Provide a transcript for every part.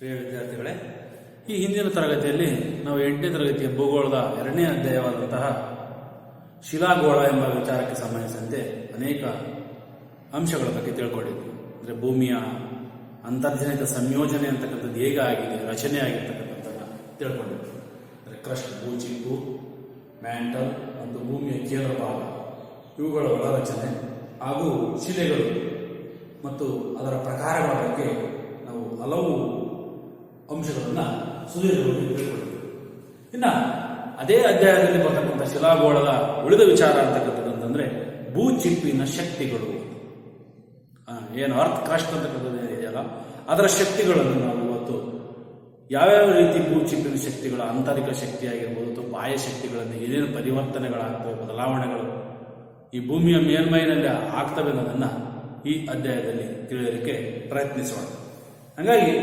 ಪ್ರಿಯ ವಿದ್ಯಾರ್ಥಿಗಳೇ, ಈ ಹಿಂದಿನ ತರಗತಿಯಲ್ಲಿ ನಾವು 8ನೇ ತರಗತಿಯ ಭೂಗೋಳದ 2ನೇ ಅಧ್ಯಾಯವಾದಂತಹ ಶಿಲಾಗೋಳ ಎಂಬ ವಿಚಾರಕ್ಕೆ ಸಂಬಂಧಿಸಿದಂತೆ ಅನೇಕ ಅಂಶಗಳ ಬಗ್ಗೆ ತಿಳ್ಕೊಂಡಿದ್ವಿ. ಅಂದರೆ ಭೂಮಿಯ ಅಂತರ್ಜನಿತ ಸಂಯೋಜನೆ ಅಂತಕ್ಕಂಥದ್ದು ಹೇಗೆ ಆಗಿದೆ, ರಚನೆ ಆಗಿರ್ತಕ್ಕಂಥದ್ದನ್ನು ತಿಳ್ಕೊಂಡಿದ್ವಿ. ಅಂದರೆ ಕ್ರಸ್ಟ್, ಭೂಚಿಪ್ಪು, ಮ್ಯಾಂಟಲ್ ಮತ್ತು ಭೂಮಿಯ ಕೇಂದ್ರ ಭಾಗ ಇವುಗಳ ಒಳರಚನೆ ಹಾಗೂ ಶಿಲೆಗಳು ಮತ್ತು ಅದರ ಪ್ರಕಾರಗಳ ಬಗ್ಗೆ ನಾವು ಹಲವು ಅಂಶಗಳನ್ನು ಸುದೀರ್ಘವಾಗಿ ತಿಳ್ಕೊಂಡಿದ್ವಿ. ಇನ್ನು ಅದೇ ಅಧ್ಯಾಯದಲ್ಲಿ ಬರ್ತಕ್ಕಂಥ ಶಿಲಾಗೋಳದ ಉಳಿದ ವಿಚಾರ ಅಂತಕ್ಕಂಥದ್ದು ಭೂಚಿಪ್ಪಿನ ಶಕ್ತಿಗಳು. ಏನು ಅರ್ತ್ ಕ್ರಸ್ಟ್ ಅಂತಕ್ಕಂಥದ್ದು ಇದೆಯಲ್ಲ, ಅದರ ಶಕ್ತಿಗಳನ್ನು ನಾವು ಇವತ್ತು ಯಾವ್ಯಾವ ರೀತಿ ಭೂಚಿಪ್ಪಿನ ಶಕ್ತಿಗಳ ಆಂತರಿಕ ಶಕ್ತಿ ಆಗಿರ್ಬೋದು ಅಥವಾ ಬಾಹ್ಯ ಶಕ್ತಿಗಳನ್ನು ಏನೇನು ಪರಿವರ್ತನೆಗಳಾಗ್ತವೆ, ಬದಲಾವಣೆಗಳು ಈ ಭೂಮಿಯ ಮೇಲ್ಮೈನಲ್ಲಿ ಆಗ್ತವೆ ಅನ್ನೋದನ್ನು ಈ ಅಧ್ಯಾಯದಲ್ಲಿ ತಿಳಿಯಲಿಕ್ಕೆ ಪ್ರಯತ್ನಿಸೋಣ. ಹಾಗಾಗಿ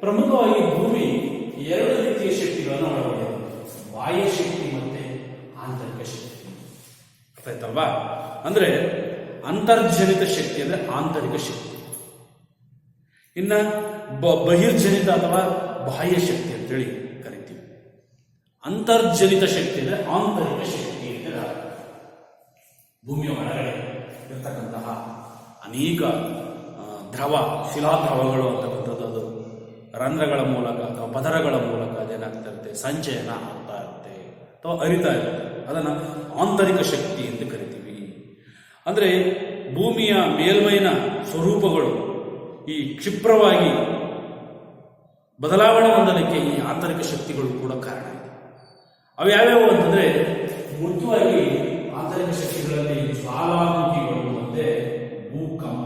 ಪ್ರಮುಖವಾಗಿ ಭೂಮಿ 2 ರೀತಿಯ ಶಕ್ತಿಗಳನ್ನು ಒಳಗೊಂಡಿದೆ: ಬಾಹ್ಯ ಶಕ್ತಿ ಮತ್ತೆ ಆಂತರಿಕ ಶಕ್ತಿ. ಅರ್ಥ ಆಯ್ತಲ್ವಾ? ಅಂದ್ರೆ ಅಂತರ್ಜನಿತ ಶಕ್ತಿ ಅಂದ್ರೆ ಆಂತರಿಕ ಶಕ್ತಿ, ಇನ್ನ ಬಹಿರ್ಜನಿತ ಅಥವಾ ಬಾಹ್ಯ ಶಕ್ತಿ ಅಂತೇಳಿ ಕರಿತೀವಿ. ಅಂತರ್ಜನಿತ ಶಕ್ತಿ ಅಂದ್ರೆ ಆಂತರಿಕ ಶಕ್ತಿ ಅಂತ. ಭೂಮಿಯ ಒಳಗಡೆ ಇರ್ತಕ್ಕಂತಹ ಅನೇಕ ಶಿಲಾದ್ರವಗಳು ಅಂತಕ್ಕಂಥದ್ದು ಅದು ರಂಧ್ರಗಳ ಮೂಲಕ ಅಥವಾ ಪದರಗಳ ಮೂಲಕ ಅದೇನಾಗ್ತಾ ಇರುತ್ತೆ, ಸಂಚಯನ ಆಗ್ತಾ ಇರುತ್ತೆ ಅಥವಾ ಅರಿತಾ ಇರುತ್ತೆ. ಅದನ್ನು ಆಂತರಿಕ ಶಕ್ತಿ ಅಂತ ಕರಿತೀವಿ. ಅಂದರೆ ಭೂಮಿಯ ಮೇಲ್ಮೈನ ಸ್ವರೂಪಗಳು ಈ ಕ್ಷಿಪ್ರವಾಗಿ ಬದಲಾವಣೆ ಹೊಂದಲಿಕ್ಕೆ ಈ ಆಂತರಿಕ ಶಕ್ತಿಗಳು ಕೂಡ ಕಾರಣ ಇದೆ. ಅವು ಯಾವ್ಯಾವು ಅಂತಂದ್ರೆ, ಮುಖ್ಯವಾಗಿ ಆಂತರಿಕ ಶಕ್ತಿಗಳಲ್ಲಿ ಜ್ವಾಲಾಮುಖಿಗಳು ಮತ್ತೆ ಭೂಕಂಪ,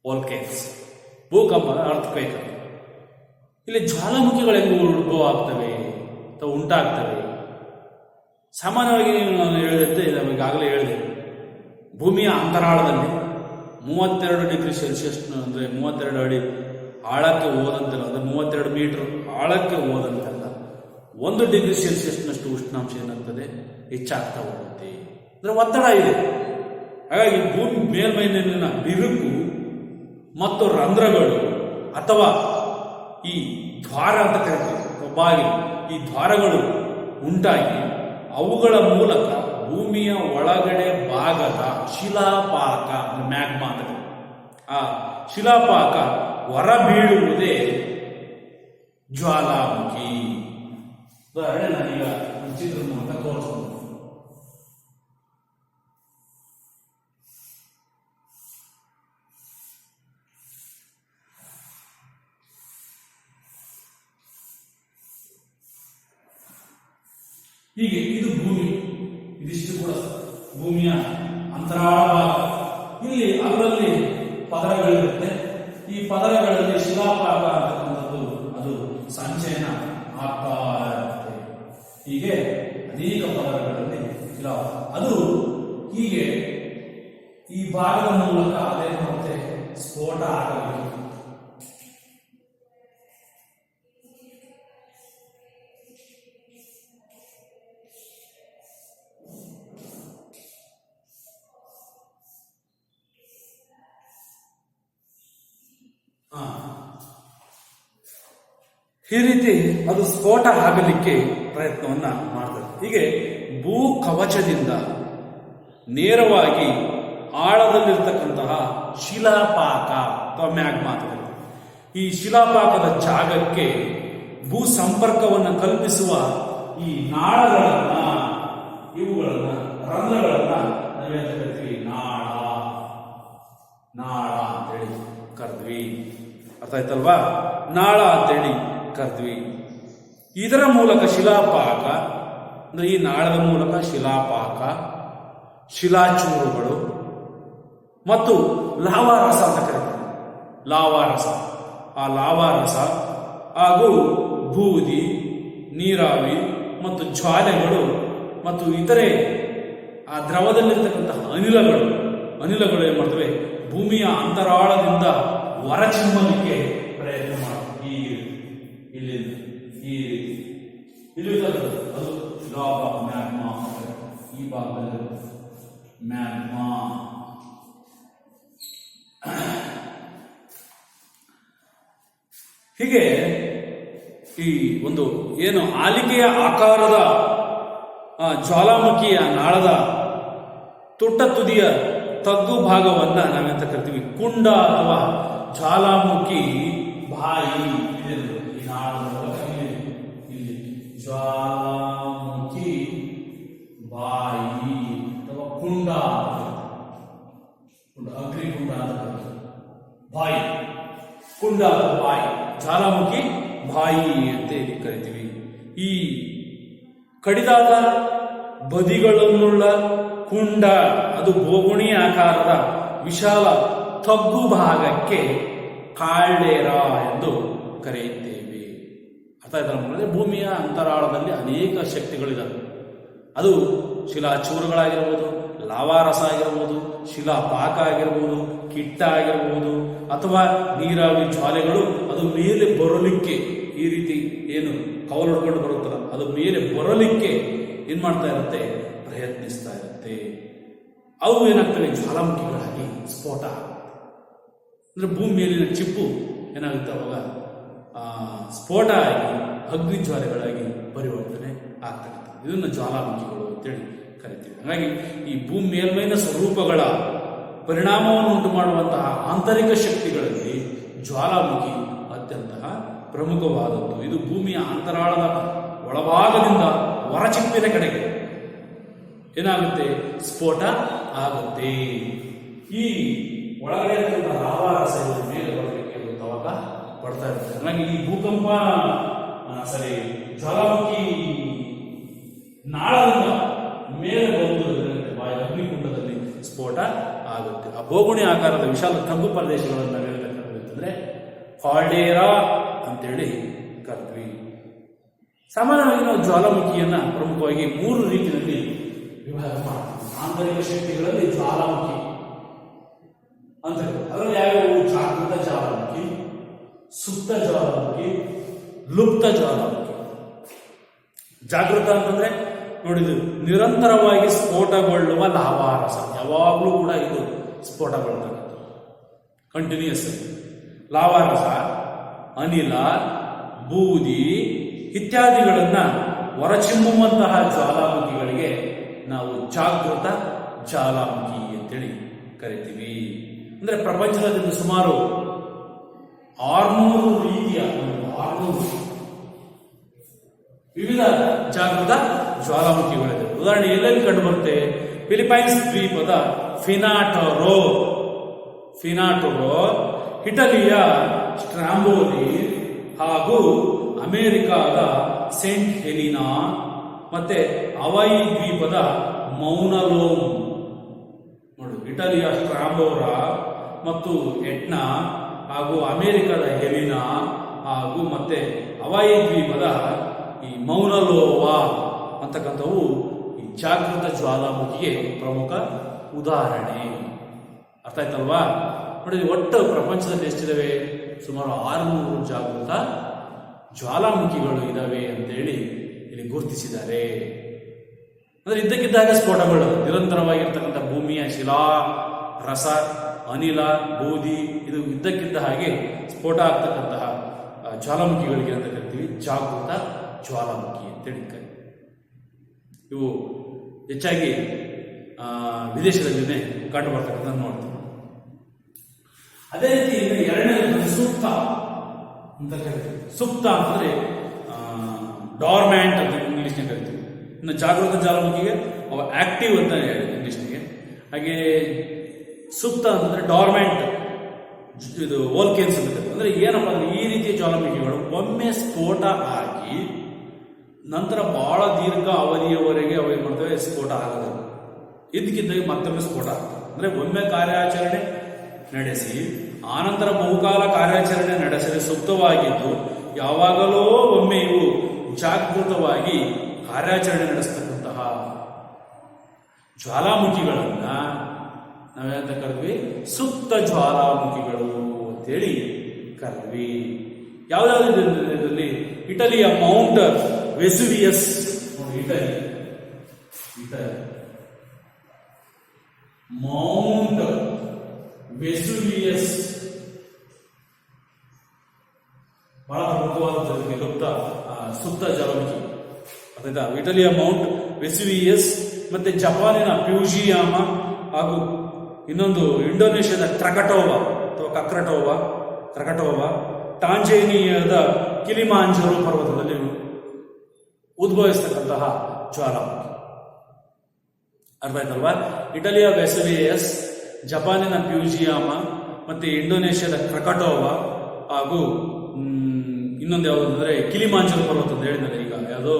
ವೋಲ್ಕೇನ್ಸ್, ಭೂಕಂಪ ಅರ್ಥಕ್ವೇಕ್. ಇಲ್ಲಿ ಜ್ವಾಲಾಮುಖಿಗಳು ಹೆಂಗೆ ಉದ್ಭವ ಆಗ್ತವೆ ಅಥವಾ ಉಂಟಾಗ್ತವೆ? ಸಾಮಾನ್ಯವಾಗಿ ನಾನು ಹೇಳಿದಂತೆ, ಈಗಾಗಲೇ ಹೇಳಿದೆ, ಭೂಮಿಯ ಅಂತರಾಳದಲ್ಲಿ 32 ಡಿಗ್ರಿ ಸೆಲ್ಸಿಯಸ್ ಅಂದರೆ 32 ಅಡಿ ಆಳಕ್ಕೆ ಹೋದಂತೆಲ್ಲ, ಅಂದರೆ 32 ಮೀಟರ್ ಆಳಕ್ಕೆ ಹೋದಂತೆಲ್ಲ 1 ಡಿಗ್ರಿ ಸೆಲ್ಸಿಯಸ್ನಷ್ಟು ಉಷ್ಣಾಂಶ ಏನಾಗ್ತದೆ, ಹೆಚ್ಚಾಗ್ತಾ ಹೋಗುತ್ತೆ. ಅಂದರೆ ಒತ್ತಡ ಇದೆ. ಹಾಗಾಗಿ ಭೂಮಿ ಮೇಲ್ಮೈನಲ್ಲಿನ ಬಿರುಕು ಮತ್ತು ರಂಧ್ರಗಳು ಅಥವಾ ಈ ದ್ವಾರ ಅಂತ ಕರೀತೀವಿ, ಬಾಗಿಲು, ಈ ದ್ವಾರಗಳು ಉಂಟಾಗಿ ಅವುಗಳ ಮೂಲಕ ಭೂಮಿಯ ಒಳಗಡೆ ಭಾಗದ ಶಿಲಾಪಾಕ, ಮ್ಯಾಗ್ಮಾ ಅಂತ, ಆ ಶಿಲಾಪಾಕ ಹೊರಬೀಳುವುದೇ ಜ್ವಾಲಾಮುಖಿ. ಉದಾಹರಣೆ ನಾನೀಗ ಚಿತ್ರದ ಮೂಲಕ ತೋರಿಸ್ಬೋದು. ಹೀಗೆ ಇದು ಭೂಮಿ, ಇದಿಷ್ಟು ಕೂಡ ಭೂಮಿಯ ಅಂತರಾಳ ಭಾಗ. ಇಲ್ಲಿ ಅದರಲ್ಲಿ ಪದರಗಳಿರುತ್ತೆ. ಈ ಪದರಗಳಲ್ಲಿ ಶಿಲಾಪಾಕ ಅಂತಕ್ಕಂಥದ್ದು ಅದು ಸಂಚಯನ ಆಗ್ತಾ ಇರುತ್ತೆ. ಹೀಗೆ ಅನೇಕ ಪದರಗಳಲ್ಲಿ ಅದು ಹೀಗೆ ಈ ಭಾಗದ ಮೂಲಕ ಅದೇ ಮತ್ತೆ ಸ್ಫೋಟ ಆಗಬೇಕು. ಈ ರೀತಿ ಅದು ಸ್ಫೋಟ ಆಗಲಿಕ್ಕೆ ಪ್ರಯತ್ನವನ್ನ ಮಾಡ್ತದೆ. ಹೀಗೆ ಭೂ ಕವಚದಿಂದ ನೇರವಾಗಿ ಆಳದಲ್ಲಿರ್ತಕ್ಕಂತಹ ಶಿಲಾಪಾಕ ಅಥವಾ ಮ್ಯಾಗ್ಮಾ, ಈ ಶಿಲಾಪಾಕದ ಜಾಗಕ್ಕೆ ಭೂ ಸಂಪರ್ಕವನ್ನು ಕಲ್ಪಿಸುವ ಈ ನಾಳಗಳನ್ನ, ಇವುಗಳನ್ನ, ರಂಧ್ರಗಳನ್ನ ನಾವೇನು ಕರಿತೀವಿ, ನಾಳ ಅಂತೇಳಿ ಕರೆದ್ವಿ. ಅರ್ಥ ಆಯ್ತಲ್ವಾ? ನಾಳ ಅಂತೇಳಿ ಕರೆದ್ವಿ. ಇದರ ಮೂಲಕ ಶಿಲಾಪಾಕ ಅಂದ್ರೆ ಈ ನಾಳದ ಮೂಲಕ ಶಿಲಾಪಾಕ, ಶಿಲಾಚೂರುಗಳು ಮತ್ತು ಲಾವಾರಸ ಅಂತ ಕರೀತಾರೆ. ಲಾವಾರಸ, ಆ ಲಾವಾರಸ ಹಾಗೂ ಬೂದಿ, ನೀರಾವಿ ಮತ್ತು ಜ್ವಾಲೆಗಳು ಮತ್ತು ಇತರೆ ಆ ದ್ರವದಲ್ಲಿರ್ತಕ್ಕಂತಹ ಅನಿಲಗಳು ಏನ್ ಮಾಡ್ತವೆ, ಭೂಮಿಯ ಅಂತರಾಳದಿಂದ ಹೊರಚಿಮ್ಮಲಿಕ್ಕೆ ಪ್ರಯತ್ನ ಮಾಡ್ತವೆ. ಇಲ್ಲಿ ಅದು ಲಾವಾ, ಮ್ಯಾಗ್ಮಾ. ಈ ಭಾಗದಲ್ಲಿ ಮ್ಯಾಗ್ಮಾ. ಹೀಗೆ ಈ ಒಂದು ಏನು ಆಲಿಕೆಯ ಆಕಾರದ ಜ್ವಾಲಾಮುಖಿಯ ನಾಳದ ತುಟ್ಟ ತುದಿಯ ತಗ್ಗು ಭಾಗವನ್ನ ನಾವೆಂತ ಕರಿತೀವಿ ಕುಂಡ ಅಥವಾ ಜ್ವಾಲಾಮುಖಿ ಬಾಯಿ. ಈ ನಾಳದ ಇಲ್ಲಿ ಜ್ವಾಲಾಮುಖಿ ಬಾಯಿ ಅಥವಾ ಕುಂಡ, ಅಗ್ನಿಕುಂಡ ಅಂತ ಬಾಯಿ, ಕುಂಡ ಬಾಯಿ, ಜ್ವಾಲಾಮುಖಿ ಬಾಯಿ ಅಂತ ಇಲ್ಲಿ ಕರಿತೀವಿ. ಈ ಕಡಿದಾದ ಬದಿಗಳನ್ನುಳ್ಳ ಕುಂಡ, ಅದು ಬೋಗುಣಿ ಆಕಾರದ ವಿಶಾಲ ತಗ್ಗು ಭಾಗಕ್ಕೆ ಕಾಲ್ಡೇರ ಎಂದು ಕರೆಯುತ್ತೇವೆ. ಅರ್ಥ ಆಯ್ತಲ್ಲ? ಭೂಮಿಯ ಅಂತರಾಳದಲ್ಲಿ ಅನೇಕ ಶಕ್ತಿಗಳಿದ್ದಾವೆ. ಅದು ಶಿಲಾಚೂರುಗಳಾಗಿರ್ಬೋದು, ಲಾವಾರಸ ಆಗಿರ್ಬೋದು, ಶಿಲಾಪಾಕ ಆಗಿರ್ಬೋದು, ಕಿಟ್ಟ ಆಗಿರ್ಬೋದು, ಅಥವಾ ನೀರಾವಿ ಜ್ವಾಲೆಗಳು ಅದು ಮೇಲೆ ಬರಲಿಕ್ಕೆ ಈ ರೀತಿ ಏನು ಕವಲು ಹೊಡ್ಕೊಂಡು ಬರುತ್ತಲ್ಲ, ಅದು ಮೇಲೆ ಬರಲಿಕ್ಕೆ ಏನ್ ಮಾಡ್ತಾ ಇರುತ್ತೆ, ಪ್ರಯತ್ನಿಸ್ತಾ ಇರುತ್ತೆ. ಅವು ಏನಾಗ್ತವೆ, ಜ್ವಾಲಾಮುಖಿಗಳಾಗಿ ಸ್ಫೋಟ. ಅಂದ್ರೆ ಭೂಮಿ ಮೇಲಿನ ಚಿಪ್ಪು ಏನಾಗುತ್ತೆ, ಅವಾಗ ಸ್ಫೋಟ ಆಗಿ ಅಗ್ನಿ ಜ್ವಾಲೆಗಳಾಗಿ ಪರಿವರ್ತನೆ ಆಗ್ತಕ್ಕಂಥ ಇದನ್ನ ಜ್ವಾಲಾಮುಖಿಗಳು ಅಂತೇಳಿ ಕರಿತೀವಿ. ಹಾಗಾಗಿ ಈ ಭೂಮಿ ಮೇಲ್ಮೈನ ಸ್ವರೂಪಗಳ ಪರಿಣಾಮವನ್ನು ಉಂಟು ಮಾಡುವಂತಹ ಆಂತರಿಕ ಶಕ್ತಿಗಳಲ್ಲಿ ಜ್ವಾಲಾಮುಖಿ ಅತ್ಯಂತ ಪ್ರಮುಖವಾದದ್ದು. ಇದು ಭೂಮಿಯ ಅಂತರಾಳದ ಒಳಭಾಗದಿಂದ ಹೊರಚಿಪ್ಪಿನ ಕಡೆಗೆ ಏನಾಗುತ್ತೆ, ಸ್ಫೋಟ ಆಗುತ್ತೆ. ಈ ಒಳಗಡೆ ಲಾವಾರಸ ಮೇಲೆ ಬರಲಿಕ್ಕೆ ಅವಾಗ ಬರ್ತಾ ಇರುತ್ತೆ. ಹಾಗಾಗಿ ಈ ಭೂಕಂಪ ಜ್ವಾಲಾಮುಖಿ ನಾಳದಿಂದ ಮೇಲೆ ಬರುವುದರಿಂದ ಅಗ್ನಿಕುಂಡದಲ್ಲಿ ಸ್ಫೋಟ ಆಗುತ್ತೆ. ಆ ಬೋಗುಣಿ ಆಕಾರದ ವಿಶಾಲ ತಗ್ಗು ಪ್ರದೇಶಗಳನ್ನು ನಾವು ಹೇಳ್ತಕ್ಕಂಥದ್ದು ಕಾಲ್ಡೇರಾ ಅಂತೇಳಿ ಕರ್ತೀವಿ. ಸಾಮಾನ್ಯವಾಗಿ ನಾವು ಜ್ವಾಲಾಮುಖಿಯನ್ನ ಪ್ರಮುಖವಾಗಿ 3 ರೀತಿಯಲ್ಲಿ ವಿಭಾಗ ಮಾಡ್ತೀವಿ. ಆಂತರಿಕ ಶಕ್ತಿಗಳಲ್ಲಿ ಜ್ವಾಲಾಮುಖಿ ಅಂತ ಅದರಲ್ಲಿ ಯಾವ್ಯಾವ, ಜಾಗೃತ ಜ್ವಾಲಾಮುಖಿ, ಸುಪ್ತ ಜ್ವಾಲಾಮುಖಿ, ಲುಪ್ತ ಜ್ವಾಲಾಮುಖಿ. ಜಾಗೃತ ಅಂತಂದ್ರೆ ನೋಡಿದು ನಿರಂತರವಾಗಿ ಸ್ಫೋಟಗೊಳ್ಳುವ ಲಾವಾರಸ, ಯಾವಾಗಲೂ ಕೂಡ ಇದು ಸ್ಫೋಟಗೊಳ್ತಕ್ಕಂಥ ಕಂಟಿನ್ಯೂಸ್. ಲಾವಾರಸ, ಅನಿಲ, ಬೂದಿ ಇತ್ಯಾದಿಗಳನ್ನ ಹೊರಚಿಮ್ಮುವಂತಹ ಜ್ವಾಲಾಮುಖಿಗಳಿಗೆ ನಾವು ಜಾಗೃತ ಜ್ವಾಲಾಮುಖಿ ಅಂತೇಳಿ ಕರಿತೀವಿ. ಅಂದ್ರೆ ಪ್ರಪಂಚದಲ್ಲಿ ಸುಮಾರು 600 ರೀತಿಯ 600 ವಿವಿಧ ಜಾಗೃತ ಜ್ವಾಲಾಮುಖಿಗಳಿದೆ. ಉದಾಹರಣೆ ಎಲ್ಲೆಲ್ಲಿ ಕಂಡು ಬರುತ್ತೆ, ಫಿಲಿಪೈನ್ಸ್ ದ್ವೀಪದ ಫಿನಾಟೊರೋ, ಇಟಲಿಯ ಸ್ಟ್ರಾಂಬೋಲಿ ಹಾಗೂ ಅಮೆರಿಕಾದ ಸೇಂಟ್ ಹೆಲಿನಾ, ಮತ್ತೆ ಹವಾಯಿ ದ್ವೀಪದ ಮೌನಲೋಮ್. ನೋಡಿ, ಇಟಲಿಯ ಸ್ಟ್ರಾಂಬೋರಾ ಮತ್ತು ಎಟ್ನಾ ಹಾಗೂ ಅಮೆರಿಕದ ಹೆಲಿನಾ ಹಾಗೂ ಮತ್ತೆ ಹವಾಯಿ ದ್ವೀಪದ ಈ ಮೌನಲೋವಾ ಅಂತಕ್ಕಂಥವು ಈ ಜಾಗೃತ ಜ್ವಾಲಾಮುಖಿಗೆ ಪ್ರಮುಖ ಉದಾಹರಣೆ. ಅರ್ಥ ಆಯ್ತಲ್ವಾ? ನೋಡಿ, ಒಟ್ಟು ಪ್ರಪಂಚದಲ್ಲಿ ಎಷ್ಟಿದಾವೆ, ಸುಮಾರು 600 ಜಾಗೃತ ಜ್ವಾಲಾಮುಖಿಗಳು ಇದಾವೆ ಅಂತೇಳಿ ಇಲ್ಲಿ ಗುರುತಿಸಿದ್ದಾರೆ. ಅಂದ್ರೆ ಇದ್ದಕ್ಕಿದ್ದಾಗ ಸ್ಫೋಟಗಳು, ನಿರಂತರವಾಗಿರ್ತಕ್ಕಂಥ ಭೂಮಿಯ ಶಿಲಾ ರಸ, ಅನಿಲ, ಬೂದಿ ಇದು ಇದ್ದಕ್ಕಿದ್ದ ಹಾಗೆ ಸ್ಫೋಟ ಆಗ್ತಕ್ಕಂತಹ ಜ್ವಾಲಾಮುಖಿಗಳಿಗೆ ಅಂತ ಕರಿತೀವಿ ಜಾಗೃತ ಜ್ವಾಲಾಮುಖಿ ಅಂತೇಳಿ. ಇವು ಹೆಚ್ಚಾಗಿ ವಿದೇಶದಲ್ಲಿನೇ ಕಂಡು ಬರ್ತಕ್ಕಂಥ ನೋಡ್ತೀವಿ. ಅದೇ ರೀತಿ ಎರಡನೇ ಸೂಕ್ತ ಅಂತ ಕರಿತೀವಿ. ಸೂಕ್ತ ಅಂತಂದ್ರೆ ಡಾರ್ಮ್ಯಾಂಟ್ ಅಂತ ಇಂಗ್ಲಿಷ್ನ ಕರಿತೀವಿ. ಇನ್ನು ಜಾಗೃತ ಜ್ವಾಲಾಮುಖಿಗೆ ಅವ ಆಕ್ಟಿವ್ ಅಂತ ಇಂಗ್ಲಿಷ್ನಿಗೆ. ಹಾಗೆ ಸೂಕ್ತ ಅಂತಂದ್ರೆ ಡಾರ್ಮ್ಯಾಂಟ್, ಇದು ವೋಲ್ಕೇನ್ಸ್ ಅಂತ ಕರಿತೀವಿ. ಅಂದ್ರೆ ಏನಪ್ಪಾ ಅಂದ್ರೆ ಈ ರೀತಿಯ ಜ್ವಾಲಾಮುಖಿಗಳು ಒಮ್ಮೆ ಸ್ಫೋಟ ಆಗಿ ನಂತರ ಬಹಳ ದೀರ್ಘ ಅವಧಿಯವರೆಗೆ ಅವು ಏನ್ ಮಾಡ್ತವೆ, ಸ್ಫೋಟ ಆಗೋದು. ಇದಕ್ಕಿದ್ದಾಗ ಮತ್ತೊಮ್ಮೆ ಸ್ಫೋಟ ಆಗ್ತದೆ. ಅಂದ್ರೆ ಒಮ್ಮೆ ಕಾರ್ಯಾಚರಣೆ ನಡೆಸಿ ಆನಂತರ ಬಹುಕಾಲ ಕಾರ್ಯಾಚರಣೆ ನಡೆಸಲು ಸೂಕ್ತವಾಗಿದ್ದು ಯಾವಾಗಲೋ ಒಮ್ಮೆ ಇವು ಜಾಗೃತವಾಗಿ ಕಾರ್ಯಾಚರಣೆ ನಡೆಸ್ತಕ್ಕಂತಹ ಜ್ವಾಲಾಮುಖಿಗಳನ್ನ ನಾವೇನಂತ ಕರೆದ್ವಿ, ಸುಪ್ತ ಜ್ವಾಲಾಮುಖಿಗಳು ಅಂತೇಳಿ ಕರೆದ್ವಿ. ಯಾವುದಾದ್ರಲ್ಲಿ ಇಟಲಿಯ ಮೌಂಟ್ ವೆಸುವಿಯಸ್, ಇಟಲಿ ಮೌಂಟ್ ವೆಸುವಿಯಸ್ ಬಹಳ ಸುಪ್ತ ಜ್ವಾಲಾಮುಖಿ ಅದಾಯ್ತಾ. ಇಟಲಿಯ ಮೌಂಟ್ ವೆಸುವಿಯಸ್, ಮತ್ತೆ ಜಪಾನಿನ ಫ್ಯೂಜಿಯಾಮ, ಹಾಗೂ ಇನ್ನೊಂದು ಇಂಡೋನೇಷ್ಯಾದ ಕ್ರಕಟೋವಾ ಅಥವಾ ಕ್ರಕಟೋವಾ, ಟಾಂಜೇನಿಯಾದ ಕಿಲಿಮಾಂಜರೋ ಪರ್ವತದಲ್ಲಿ ಉದ್ಭವಿಸ್ತಕ್ಕಂತಹ ಜ್ವಾಲಾಮುಖಿ. ಅರ್ಥ ಆಯ್ತಲ್ವಾ. ಇಟಲಿಯ ವೆಸುವಿಯಸ್, ಜಪಾನಿನ ಫ್ಯೂಜಿಯಾಮ, ಮತ್ತೆ ಇಂಡೋನೇಷ್ಯಾದ ಕ್ರಕಟೋವಾ, ಹಾಗೂ ಇನ್ನೊಂದು ಯಾವುದು ಅಂದರೆ ಕಿಲಿಮಾಂಜರೋ ಪರ್ವತ ಅಂತ ಹೇಳಿದ್ದಾರೆ ಈಗ, ಯಾವುದೋ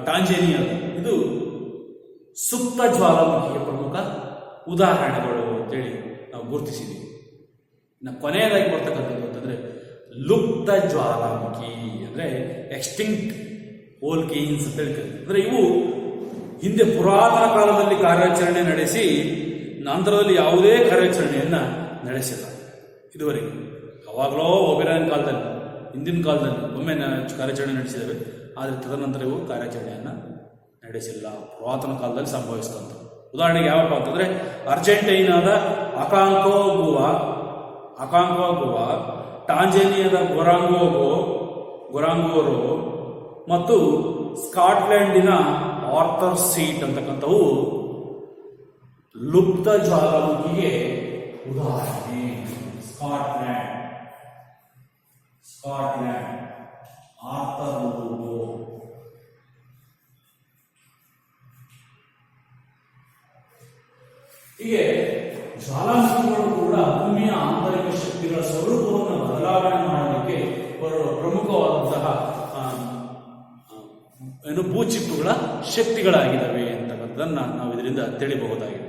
ಟಾಂಜೇನಿಯಾ. ಇದು ಸುಪ್ತ ಜ್ವಾಲಾಮುಖಿಗೆ ಪ್ರಮುಖ ಉದಾಹರಣೆಗಳು ಅಂತೇಳಿ ನಾವು ಗುರುತಿಸಿದ್ದೀವಿ. ಇನ್ನು ಕೊನೆಯದಾಗಿ ಬರ್ತಕ್ಕಂಥದ್ದು ಅಂತಂದ್ರೆ ಲುಪ್ತ ಜ್ವಾಲಾಮುಖಿ, ಅಂದ್ರೆ ಎಕ್ಸ್ಟಿಂಕ್ಟ್ ವೋಲ್ಕೇನ್ಸ್ ಅಂತ ಹೇಳ್ತಾರೆ. ಅಂದ್ರೆ ಇವು ಹಿಂದೆ ಪುರಾತನ ಕಾಲದಲ್ಲಿ ಕಾರ್ಯಾಚರಣೆ ನಡೆಸಿ ನಂತರದಲ್ಲಿ ಯಾವುದೇ ಕಾರ್ಯಾಚರಣೆಯನ್ನ ನಡೆಸಿಲ್ಲ ಇದುವರೆಗೆ. ಯಾವಾಗಲೋ ಒಬೆರಾಯನ್ ಕಾಲದಲ್ಲಿ, ಹಿಂದಿನ ಕಾಲದಲ್ಲಿ ಒಮ್ಮೆ ಕಾರ್ಯಾಚರಣೆ ನಡೆಸಿದ್ದೇವೆ, ಆದರೆ ತದನಂತರ ಇವು ಕಾರ್ಯಾಚರಣೆಯನ್ನ ನಡೆಸಿಲ್ಲ. ಪುರಾತನ ಕಾಲದಲ್ಲಿ ಸಂಭವಿಸಿದಂಥ ಉದಾಹರಣೆಗೆ ಯಾವಪ್ಪ ಅಂತಂದ್ರೆ ಅರ್ಜೆಂಟೈನಾದ ಅಕಾಂಕ್ವಾಗುವಾ, ಟಾಂಜೇನಿಯಾದ ಗೊರಾಂಗೋರೋ ಮತ್ತು ಸ್ಕಾಟ್ಲೆಂಡಿನ ಆರ್ಥರ್ ಸೀಟ್ ಅಂತಕ್ಕಂಥವು ಲುಪ್ತ ಜ್ವಾಲಾಮುಖಿಗೆ ಉದಾಹರಣೆ. ಸ್ಕಾಟ್ಲ್ಯಾಂಡ್ ಆರ್ಥರ್ ಹೀಗೆ ಜ್ವಾಲಾಮುಖಿಗಳು ಕೂಡ ಭೂಮಿಯ ಆಂತರಿಕ ಶಕ್ತಿಗಳ ಸ್ವರೂಪವನ್ನು ಬದಲಾವಣೆ ಮಾಡಲಿಕ್ಕೆ ಪ್ರಮುಖವಾದಂತಹ ಭೂಚಿಪ್ಪುಗಳ ಶಕ್ತಿಗಳಾಗಿದ್ದಾವೆ ಅಂತಕ್ಕಂಥದ್ದನ್ನು ನಾವು ಇದರಿಂದ ತಿಳಿಬಹುದಾಗಿದೆ.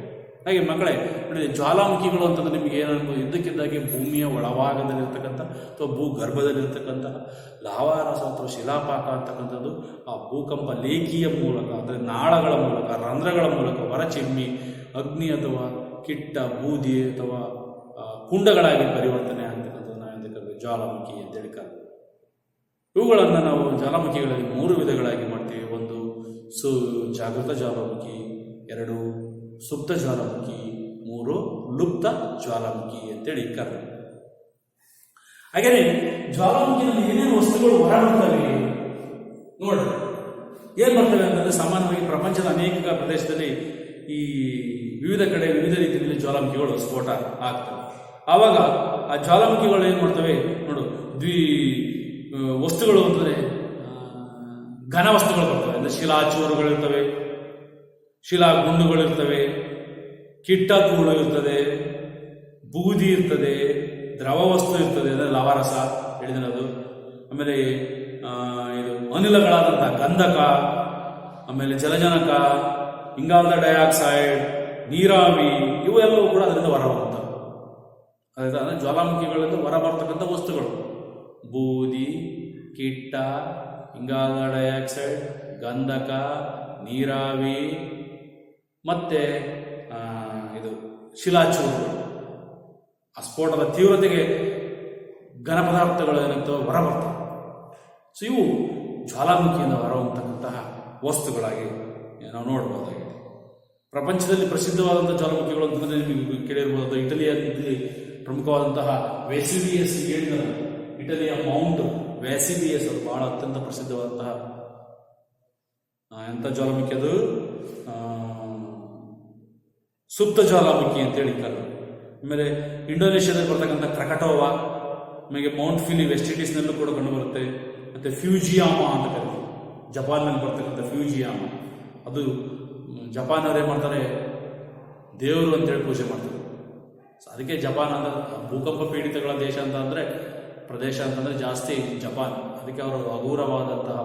ಹಾಗೆ ಮಕ್ಕಳೇ ನೋಡಿ, ಜ್ವಾಲಾಮುಖಿಗಳು ಅಂತಂದ್ರೆ ನಿಮಗೆ ಏನಂತ ಇದ್ದಕ್ಕಿದ್ದಾಗೆ ಭೂಮಿಯ ಒಳಭಾಗದಲ್ಲಿರ್ತಕ್ಕಂಥ ಅಥವಾ ಭೂಗರ್ಭದಲ್ಲಿರ್ತಕ್ಕಂತಹ ಲಾವಾರಸ ಅಥವಾ ಶಿಲಾಪಾಕ ಅಂತಕ್ಕಂಥದ್ದು ಆ ಭೂಕಂಪ ಲೇಖಿಯ ಮೂಲಕ, ಅಂದರೆ ನಾಳಗಳ ಮೂಲಕ, ರಂಧ್ರಗಳ ಮೂಲಕ ಹೊರಚಿಮ್ಮಿ ಅಗ್ನಿ ಅಥವಾ ಕಿಟ್ಟ, ಬೂದಿ ಅಥವಾ ಕುಂಡಗಳಾಗಿ ಪರಿವರ್ತನೆ ಆಗ್ತಕ್ಕಂಥದ್ದು ನಾವು ಜ್ವಾಲಾಮುಖಿ ಅಂತೇಳಿ ಕರೆದು. ಇವುಗಳನ್ನು ನಾವು ಜ್ವಾಲಾಮುಖಿಗಳಲ್ಲಿ 3 ವಿಧಗಳಾಗಿ ಮಾಡ್ತೀವಿ. ಒಂದು ಜಾಗೃತ ಜ್ವಾಲಾಮುಖಿ, 2 ಸುಪ್ತ ಜ್ವಾಲಾಮುಖಿ, 3 ಲುಪ್ತ ಜ್ವಾಲಾಮುಖಿ ಅಂತೇಳಿ ಕರೆದು. ಹಾಗೆಯೇ ಜ್ವಾಲಾಮುಖಿಯಲ್ಲಿ ಏನೇನು ವಸ್ತುಗಳು ಹೊರಬರ್ತವೆ ನೋಡ್ರಿ. ಏನ್ ಬರ್ತವೆ ಅಂತಂದ್ರೆ ಸಾಮಾನ್ಯವಾಗಿ ಪ್ರಪಂಚದ ಅನೇಕ ಪ್ರದೇಶದಲ್ಲಿ ಈ ವಿವಿಧ ಕಡೆ ವಿವಿಧ ರೀತಿಯಲ್ಲಿ ಜ್ವಾಲಾಮುಖಿಗಳು ಸ್ಫೋಟ ಆಗ್ತವೆ. ಆವಾಗ ಆ ಜ್ವಾಲಾಮುಖಿಗಳು ಏನ್ ಮಾಡ್ತವೆ ನೋಡು, ವಸ್ತುಗಳು ಅಂತಂದ್ರೆ ಘನ ವಸ್ತುಗಳು ಬರ್ತವೆ. ಅಂದ್ರೆ ಶಿಲಾಚೂರುಗಳಿರ್ತವೆ, ಶಿಲಾ ಗುಂಡುಗಳಿರ್ತವೆ, ಕಿಟ್ಟಕೂಳು ಇರ್ತದೆ, ಬೂದಿ ಇರ್ತದೆ, ದ್ರವ ವಸ್ತು ಇರ್ತದೆ ಅಂದ್ರೆ ಲಾವಾರಸ ಹೇಳಿದಿರೋದು. ಆಮೇಲೆ ಇದು ಅನಿಲಗಳಾದಂತಹ ಗಂಧಕ, ಆಮೇಲೆ ಜಲಜನಕ, ಇಂಗಾಲದ ಡೈಆಕ್ಸೈಡ್, ನೀರಾವಿ, ಇವೆಲ್ಲವೂ ಕೂಡ ಅದರಿಂದ ಹೊರಬರ್ತವೆ. ಅಂದ್ರೆ ಜ್ವಾಲಾಮುಖಿಗಳಿಂದ ಹೊರಬರ್ತಕ್ಕಂಥ ವಸ್ತುಗಳು ಬೂದಿ, ಕಿಟ್ಟ, ಇಂಗಾಲದ ಡೈಆಕ್ಸೈಡ್, ಗಂಧಕ, ನೀರಾವಿ, ಮತ್ತೆ ಇದು ಶಿಲಾಚೂರುಗಳು. ಆ ಸ್ಫೋಟದ ತೀವ್ರತೆಗೆ ಘನ ಪದಾರ್ಥಗಳು ಏನಾಗ್ತವೆ ಹೊರಬರ್ತವೆ. ಸೊ ಇವು ಜ್ವಾಲಾಮುಖಿಯಿಂದ ಹೊರಹೊಮ್ಮತಕ್ಕಂತಹ ವಸ್ತುಗಳಾಗಿ ನಾವು ನೋಡಬಹುದಾಗಿದೆ. ಪ್ರಪಂಚದಲ್ಲಿ ಪ್ರಸಿದ್ಧವಾದಂತಹ ಜ್ವಾಲಾಮುಖಿಗಳು ಅಂತಂದ್ರೆ ನಿಮಗೆ ಕೇಳಿರ್ಬೋದು. ಇಟಲಿಯಲ್ಲಿ ಪ್ರಮುಖವಾದಂತಹ ವೆಸುವಿಯಸ್, ಇಟಲಿಯ ಮೌಂಟ್ ವೆಸುವಿಯಸ್ ಅದು ಬಹಳ ಅತ್ಯಂತ ಪ್ರಸಿದ್ಧವಾದಂತಹ ಎಂಥ ಜ್ವಾಲಾಮುಖಿ, ಅದು ಸುಪ್ತ ಜ್ವಾಲಾಮುಖಿ ಅಂತೇಳಿ ಕರೆದು. ಆಮೇಲೆ ಇಂಡೋನೇಷ್ಯಾದಲ್ಲಿ ಬರ್ತಕ್ಕಂಥ ಕ್ರಕಟೋವಾ, ಆಮೇಲೆ ಮೌಂಟ್ ಫಿಲಿ ವೆಸ್ಟ್ ಇಂಡೀಸ್ನಲ್ಲೂ ಕೂಡ ಕಂಡು ಬರುತ್ತೆ. ಮತ್ತೆ ಫ್ಯೂಜಿಯಾಮ ಅಂತ ಕರೀತೀವಿ, ಜಪಾನ್ನಲ್ಲಿ ಬರ್ತಕ್ಕಂಥ ಫ್ಯೂಜಿಯಾಮ. ಅದು ಜಪಾನವ್ರು ಏನ್ ಮಾಡ್ತಾರೆ, ದೇವರು ಅಂತೇಳಿ ಪೂಜೆ ಮಾಡ್ತಾರೆ. ಅದಕ್ಕೆ ಜಪಾನ್ ಅಂದ್ರೆ ಭೂಕಂಪ ಪೀಡಿತಗಳ ದೇಶ ಅಂತ ಅಂದ್ರೆ ಪ್ರದೇಶ ಅಂತಂದ್ರೆ ಜಾಸ್ತಿ ಜಪಾನ್. ಅದಕ್ಕೆ ಅವರು ಹಗುರವಾದಂತಹ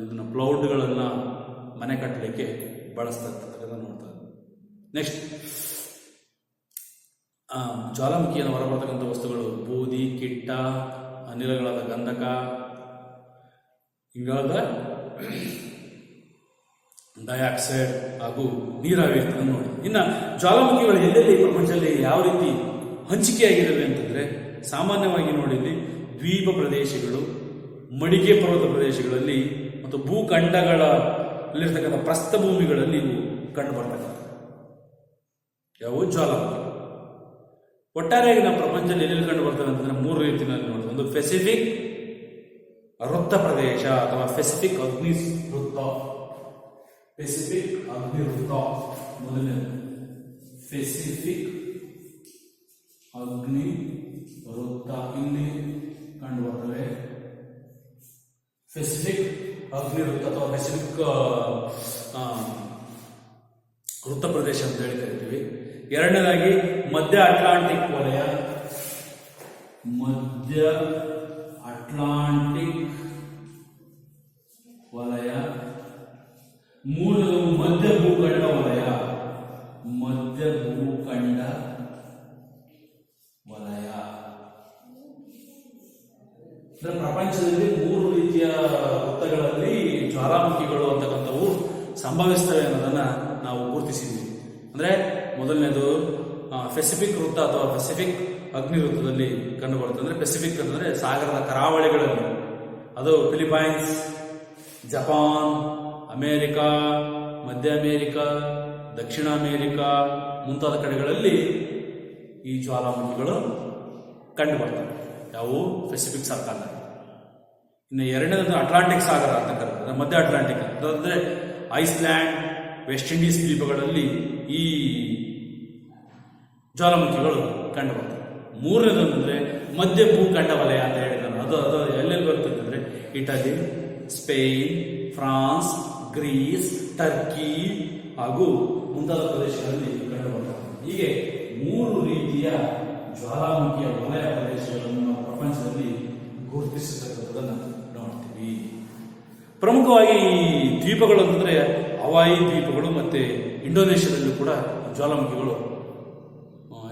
ಇದನ್ನ ಕ್ಲೌಡ್ಗಳನ್ನ ಮನೆ ಕಟ್ಟಲಿಕ್ಕೆ ಬಳಸ್ತಾ ಇರ್ತಕ್ಕಂಥ ನೋಡ್ತಾರೆ. ನೆಕ್ಸ್ಟ್ ಜ್ವಾಲಾಮುಖಿಯನ್ನು ಹೊರಬರ್ತಕ್ಕಂಥ ವಸ್ತುಗಳು ಬೂದಿ, ಕಿಟ್ಟ, ಅನಿಲಗಳಾದ ಗಂಧಕ, ಇಂಗಾಲದ ಡೈಆಕ್ಸೈಡ್ ಹಾಗೂ ನೀರಾವಿ ಇರ್ತದೆ ನೋಡಿ. ಇನ್ನು ಜ್ವಾಲಾಮುಖಿಗಳು ಎಲ್ಲೆಲ್ಲಿ ಪ್ರಪಂಚದಲ್ಲಿ ಯಾವ ರೀತಿ ಹಂಚಿಕೆಯಾಗಿದ್ದಾವೆ ಅಂತಂದ್ರೆ ಸಾಮಾನ್ಯವಾಗಿ ನೋಡಿಲ್ಲಿ ದ್ವೀಪ ಪ್ರದೇಶಗಳು, ಮಡಿಕೆ ಪರ್ವತ ಪ್ರದೇಶಗಳಲ್ಲಿ ಮತ್ತು ಭೂಖಂಡಗಳಲ್ಲಿರ್ತಕ್ಕಂಥ ಪ್ರಸ್ಥಭೂಮಿಗಳಲ್ಲಿ ಇವು ಕಂಡು ಬರ್ತಕ್ಕಂಥ ಯಾವುವು ಜ್ವಾಲಾಮುಖಿ. ಒಟ್ಟಾರೆಯಾಗಿ ನಾವು ಪ್ರಪಂಚದಲ್ಲಿ ಎಲ್ಲೆಲ್ಲಿ ಕಂಡು ಬರ್ತವೆ ಅಂತಂದ್ರೆ 3 ರೀತಿಯಲ್ಲಿ ನೋಡ್ತೀವಿ. ಒಂದು ಪೆಸಿಫಿಕ್, ವೃತ್ತ ಪ್ರದೇಶ ಅಥವಾ ಪೆಸಿಫಿಕ್ ಅಗ್ನಿ ವೃತ್ತ. ಪೆಸಿಫಿಕ್ ಅಗ್ನಿ ವೃತ್ತ ಮೊದಲನೇದು. ಪೆಸಿಫಿಕ್ ಅಗ್ನಿ ವೃತ್ತ ಇಲ್ಲಿ ಕಂಡು ಬರ್ತವೆ. ಪೆಸಿಫಿಕ್ ಅಗ್ನಿ ವೃತ್ತ ಅಥವಾ ಪೆಸಿಫಿಕ್ ವೃತ್ತ ಪ್ರದೇಶ ಅಂತ ಹೇಳಿ ಕರಿತೀವಿ. ಎರಡನೇದಾಗಿ ಮಧ್ಯ ಅಟ್ಲಾಂಟಿಕ್ ವಲಯ. ಮಧ್ಯ ಅಟ್ಲಾಂಟಿಕ್ ವಲಯ. ಮೂರನೇದು ಮಧ್ಯ ಭೂಖಂಡ ವಲಯ. ಮಧ್ಯ ಭೂಖಂಡ ವಲಯ. ಪ್ರಪಂಚದಲ್ಲಿ ಮೂರು ರೀತಿಯ ವೃತ್ತಗಳಲ್ಲಿ ಜ್ವಾಲಾಮುಖಿಗಳು ಅಂತಕ್ಕಂಥವು ಸಂಭವಿಸ್ತವೆ ಅನ್ನೋದನ್ನ ನಾವು ಗುರುತಿಸಿದ್ವಿ. ಅಂದ್ರೆ ಮೊದಲನೇದು ಪೆಸಿಫಿಕ್ ವೃತ್ತ ಅಥವಾ ಪೆಸಿಫಿಕ್ ಅಗ್ನಿ ವೃತ್ತದಲ್ಲಿ ಕಂಡುಬರುತ್ತೆ. ಅಂದ್ರೆ ಪೆಸಿಫಿಕ್ ಅಂದ್ರೆ ಸಾಗರದ ಕರಾವಳಿಗಳಲ್ಲಿ, ಅದು ಫಿಲಿಪೈನ್ಸ್, ಜಪಾನ್, ಅಮೇರಿಕಾ, ಮಧ್ಯ ಅಮೇರಿಕಾ, ದಕ್ಷಿಣ ಅಮೇರಿಕಾ ಮುಂತಾದ ಕಡೆಗಳಲ್ಲಿ ಈ ಜ್ವಾಲಾಮುಖಿಗಳು ಕಂಡುಬರ್ತವೆ. ಯಾವುವು ಪೆಸಿಫಿಕ್ ಸರ್ಕಲ್. ಇನ್ನು ಎರಡನೇದು ಅಟ್ಲಾಂಟಿಕ್ ಸಾಗರ ಅಂತ ಕರೀತಾರೆ, ಮಧ್ಯ ಅಟ್ಲಾಂಟಿಕ್ ಅಂದ್ರೆ ಐಸ್ಲ್ಯಾಂಡ್, ವೆಸ್ಟ್ ಇಂಡೀಸ್ ದ್ವೀಪಗಳಲ್ಲಿ ಈ ಜ್ವಾಲಾಮುಖಿಗಳು ಕಂಡುಬರ್ತವೆ. ಮೂರನೇದು ಅಂದ್ರೆ ಮಧ್ಯ ಭೂಖಂಡ ವಲಯ ಅಂತ ಹೇಳಿದ್ದಾನೆ. ಅದು ಎಲ್ಲೆಲ್ಲಿ ಬರ್ತದೆ ಅಂದ್ರೆ Italy, Spain, France, Greece, Turkey ಹಾಗೂ ಮುಂತಾದ ಪ್ರದೇಶಗಳಲ್ಲಿ ಕಂಡುಬರ್ತವೆ. ಹೀಗೆ ಮೂರು ರೀತಿಯ ಜ್ವಾಲಾಮುಖಿಯ ವಲಯ ಪ್ರದೇಶಗಳನ್ನು ನಾವು ಪ್ರಪಂಚದಲ್ಲಿ ಗುರುತಿಸತಕ್ಕಂಥದ್ದನ್ನು ನೋಡ್ತೀವಿ. ಪ್ರಮುಖವಾಗಿ ಈ ದ್ವೀಪಗಳು ಅಂತಂದ್ರೆ ಹವಾಯಿ ದ್ವೀಪಗಳು ಮತ್ತೆ ಇಂಡೋನೇಷ್ಯಾದಲ್ಲೂ ಕೂಡ ಜ್ವಾಲಾಮುಖಿಗಳು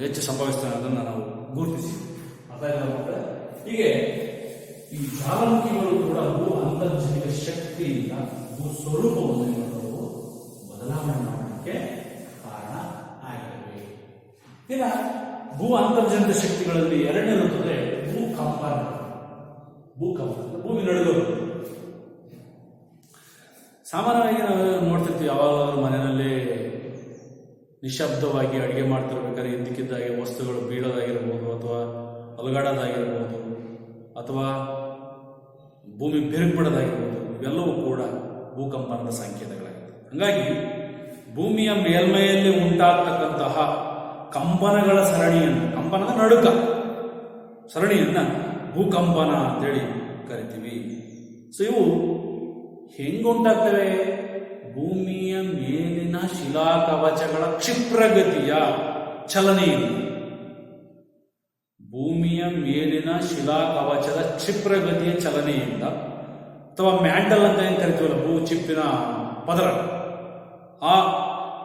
ಹೆಚ್ಚು ಸಂಭವಿಸ್ತವೆ ಅನ್ನೋದನ್ನು ನಾವು ಗುರುತಿಸಿದ್ವಿ. ಹೀಗೆ ಈ ಜ್ವಾಲಾಮುಖಿಗಳು ಕೂಡ ಭೂ ಅಂತರ್ಜನಿಕ ಶಕ್ತಿಯಿಂದ ಭೂ ಸ್ವರೂಪವನ್ನು ಬದಲಾವಣೆ ಮಾಡಲಿಕ್ಕೆ ಕಾರಣ ಆಗಿವೆ. ಇನ್ನು ಭೂ ಅಂತರ್ಜನಿತ ಶಕ್ತಿಗಳಲ್ಲಿ ಎರಡನೇದು ಅಂತಂದ್ರೆ ಭೂಕಂಪನ. ಭೂಮಿ ನಡುಗೋದು. ಸಾಮಾನ್ಯವಾಗಿ ನಾವು ನೋಡ್ತಿರ್ತೀವಿ, ಯಾವಾಗಲಾದ್ರೂ ಮನೆಯಲ್ಲಿ ನಿಶಬ್ದವಾಗಿ ಅಡುಗೆ ಮಾಡ್ತಿರ್ಬೇಕಾದ್ರೆ ಇದ್ದಕ್ಕಿದ್ದಾಗೆ ವಸ್ತುಗಳು ಬೀಳೋದಾಗಿರ್ಬೋದು ಅಥವಾ ಅಲುಗಾಡೋದಾಗಿರ್ಬೋದು ಅಥವಾ ಭೂಮಿ ಬಿರುಕುಬಿಡೋದಾಗಿರ್ಬೋದು, ಇವೆಲ್ಲವೂ ಕೂಡ ಭೂಕಂಪನದ ಸಂಕೇತಗಳಾಗಿರ್ತವೆ. ಹಾಗಾಗಿ ಭೂಮಿಯ ಮೇಲ್ಮೈಯಲ್ಲಿ ಉಂಟಾಗ್ತಕ್ಕಂತಹ ಕಂಪನಗಳ ಸರಣಿಯನ್ನು, ಕಂಪನದ ನಡುಕ ಸರಣಿಯನ್ನ ಭೂಕಂಪನ ಅಂತೇಳಿ ಕರಿತೀವಿ. ಸೊ ಇವು ಹೆಂಗುಂಟಾಗ್ತವೆ? ಭೂಮಿಯ ಮೇಲಿನ ಶಿಲಾಕವಚಗಳ ಕ್ಷಿಪ್ರಗತಿಯ ಚಲನೆಯಿಂದ. ಭೂಮಿಯ ಮೇಲಿನ ಶಿಲಾಕವಚದ ಕ್ಷಿಪ್ರಗತಿಯ ಚಲನೆಯಿಂದ ಅಥವಾ ಮ್ಯಾಂಟಲ್ ಅಂತ ಏನು ಕರಿತೀವಲ್ಲ, ಭೂ ಚಿಪ್ಪಿನ ಪದರ, ಆ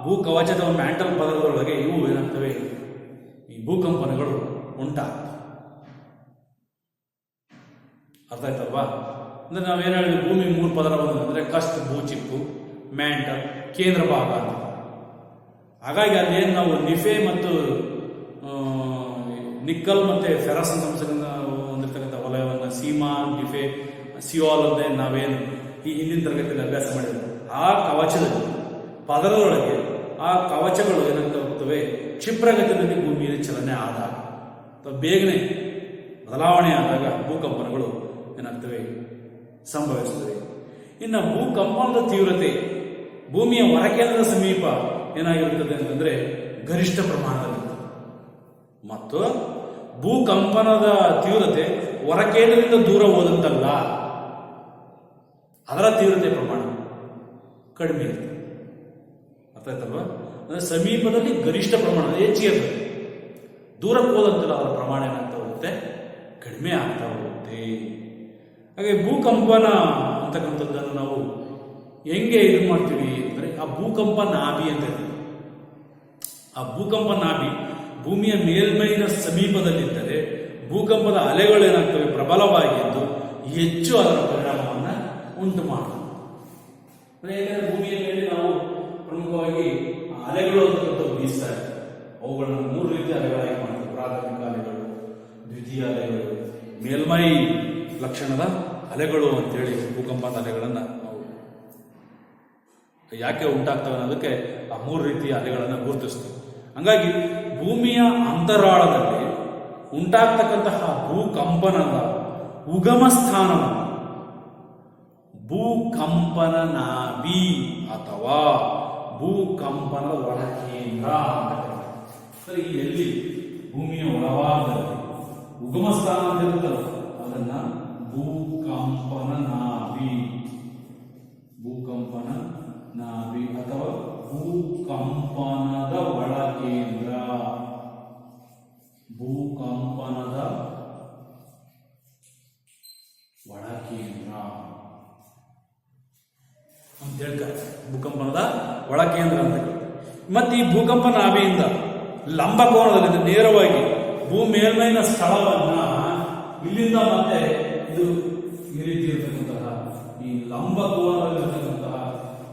ಭೂ ಕವಚದ ಮ್ಯಾಂಟಲ್ ಪದರದೊಳಗೆ ಇವು ಏನಾಗ್ತವೆ, ಈ ಭೂಕಂಪನಗಳು ಉಂಟಾಗ್ತವೆ. ಅರ್ಥ ಆಯ್ತಲ್ವಾ? ಅಂದ್ರೆ ನಾವೇನು ಹೇಳಿದ್ವಿ, ಭೂಮಿ ಮೂರು ಪದರ ಬಂದ್ರೆ ಕಸ್ಟ್, ಭೂ ಚಿಪ್ಪು, ಮ್ಯಾಂಟಲ್, ಕೇಂದ್ರ ಭಾಗ ಅಂತ. ಹಾಗಾಗಿ ಅಲ್ಲೇನು ನಾವು ನಿಫೆ ಮತ್ತು ನಿಕ್ಕಲ್ ಮತ್ತೆ ಫೆರಸ್ ಅಂಶದಿಂದ ಹೊಂದಿರ್ತಕ್ಕಂಥ ವಲಯವನ್ನು ಸೀಮಾ, ನಿಫೆ, ಸಿಯೋಲ್ ಅಂತ ನಾವೇನು ಈ ಹಿಂದಿನ ತರಗತಿಯಲ್ಲಿ ಅಭ್ಯಾಸ ಮಾಡಿದ್ವಿ, ಆ ಕವಚದಲ್ಲಿ ಪದರದೊಳಗೆ ಆ ಕವಚಗಳು ಏನಾಗ್ತಾ ಹೋಗ್ತವೆ, ಕ್ಷಿಪ್ರಗತಿಯಲ್ಲಿ ಭೂಮಿಯಲ್ಲಿ ಚಲನೆ ಆದಾಗ ಅಥವಾ ಬೇಗನೆ ಬದಲಾವಣೆ ಆದಾಗ ಭೂಕಂಪನಗಳು ಏನಾಗ್ತವೆ, ಸಂಭವಿಸುತ್ತವೆ. ಇನ್ನು ಭೂಕಂಪನದ ತೀವ್ರತೆ ಭೂಮಿಯ ಹೊರಕೇಂದ್ರದ ಸಮೀಪ ಏನಾಗಿರುತ್ತದೆ ಅಂತಂದ್ರೆ ಗರಿಷ್ಠ ಪ್ರಮಾಣದಲ್ಲಿರುತ್ತದೆ, ಮತ್ತು ಭೂಕಂಪನದ ತೀವ್ರತೆ ಹೊರಕೇಂದ್ರದಿಂದ ದೂರ ಹೋದಂತಲ್ಲ, ಅದರ ತೀವ್ರತೆ ಪ್ರಮಾಣ ಕಡಿಮೆ ಇರ್ತದೆ. ಅರ್ಥ ಆಯ್ತಲ್ವಾ? ಅಂದ್ರೆ ಸಮೀಪದಲ್ಲಿ ಗರಿಷ್ಠ ಪ್ರಮಾಣ ಹೆಚ್ಚಿಗೆ ಇರ್ತದೆ, ದೂರಕ್ಕೆ ಹೋದಂತಲ್ಲ ಅದರ ಪ್ರಮಾಣ ಏನಾಗ್ತಾ ಹೋಗುತ್ತೆ, ಕಡಿಮೆ ಆಗ್ತಾ ಹೋಗುತ್ತೆ. ಹಾಗೆ ಭೂಕಂಪನ ಅಂತಕ್ಕಂಥದ್ದನ್ನು ನಾವು ಹೆಂಗೆ ಇದು ಮಾಡ್ತೀವಿ ಅಂದರೆ, ಆ ಭೂಕಂಪ ನಾಭಿ ಅಂತ ಇರ್ತದೆ. ಆ ಭೂಕಂಪ ನಾಭಿ ಭೂಮಿಯ ಮೇಲ್ಮೈನ ಸಮೀಪದಲ್ಲಿದ್ದರೆ ಭೂಕಂಪದ ಅಲೆಗಳು ಏನಾಗ್ತವೆ, ಪ್ರಬಲವಾಗಿದ್ದು ಹೆಚ್ಚು ಅದರ ಪರಿಣಾಮವನ್ನು ಉಂಟು ಮಾಡ್ತವೆ. ಯಾಕಂದ್ರೆ ಭೂಮಿಯ ಮೇಲೆ ನಾವು ಪ್ರಮುಖವಾಗಿ ಅಲೆಗಳು ಅಂತಕ್ಕಂಥದ್ದು ಬೀಸ್ತಾರೆ. ಅವುಗಳನ್ನು ಮೂರು ರೀತಿಯ ಅಲೆಗಳಾಗಿ ಮಾಡ್ತೀವಿ: ಪ್ರಾಥಮಿಕ ಅಲೆಗಳು, ದ್ವಿತೀಯ ಅಲೆಗಳು, ಮೇಲ್ಮೈ ಲಕ್ಷಣದ ಅಲೆಗಳು ಅಂತೇಳಿ ಭೂಕಂಪದ ಅಲೆಗಳನ್ನು ನಾವು ಯಾಕೆ ಉಂಟಾಗ್ತವೆ ಅನ್ನೋದಕ್ಕೆ ಆ ಮೂರು ರೀತಿಯ ಅಲೆಗಳನ್ನು ಗುರುತಿಸ್ತೀವಿ. ಹಂಗಾಗಿ ಭೂಮಿಯ ಅಂತರಾಳದಲ್ಲಿ ಉಂಟಾಗ್ತಕ್ಕಂತಹ ಭೂಕಂಪನದ ಉಗಮ ಸ್ಥಾನವನ್ನು ಭೂಕಂಪನ ನಾಭಿ ಅಥವಾ ಭೂಕಂಪನದ ಒಳಕೇಂದ್ರ ಅಂತ ಕರೀತಾರೆ. ಈ ಎಲ್ಲಿ ಭೂಮಿಯ ಒಳಭಾಗದಲ್ಲಿ ಉಗಮ ಸ್ಥಾನ ಅಂತ ಇರುತ್ತಲ್ಲ ಅದನ್ನ ಭೂಕಂಪನ ನಾಭಿ, ಭೂಕಂಪನ ನಾಭಿ ಅಥವಾ ಭೂಕಂಪನದ ಒಳಕೇಂದ್ರ, ಭೂಕಂಪನದ ಒಳಕೇಂದ್ರ ಅಂತ ಹೇಳ್ತಾರೆ. ಭೂಕಂಪನದ ಒಳಕೇಂದ್ರ ಅಂತ ಹೇಳ್ತಾರೆ. ಮತ್ತೆ ಈ ಭೂಕಂಪ ನಾಭಿಯಿಂದ ಲಂಬಕೋನದಲ್ಲಿ ನೇರವಾಗಿ ಭೂಮಿ ಮೇಲ್ಮೈನ ಸ್ಥಳವನ್ನ ಇಲ್ಲಿಂದ ಮತ್ತೆ ಇದು ಈ ರೀತಿ ಇರತಕ್ಕಂತಹ ಈ ಲಂಬಕೋನದಲ್ಲಿರತಕ್ಕಂತಹ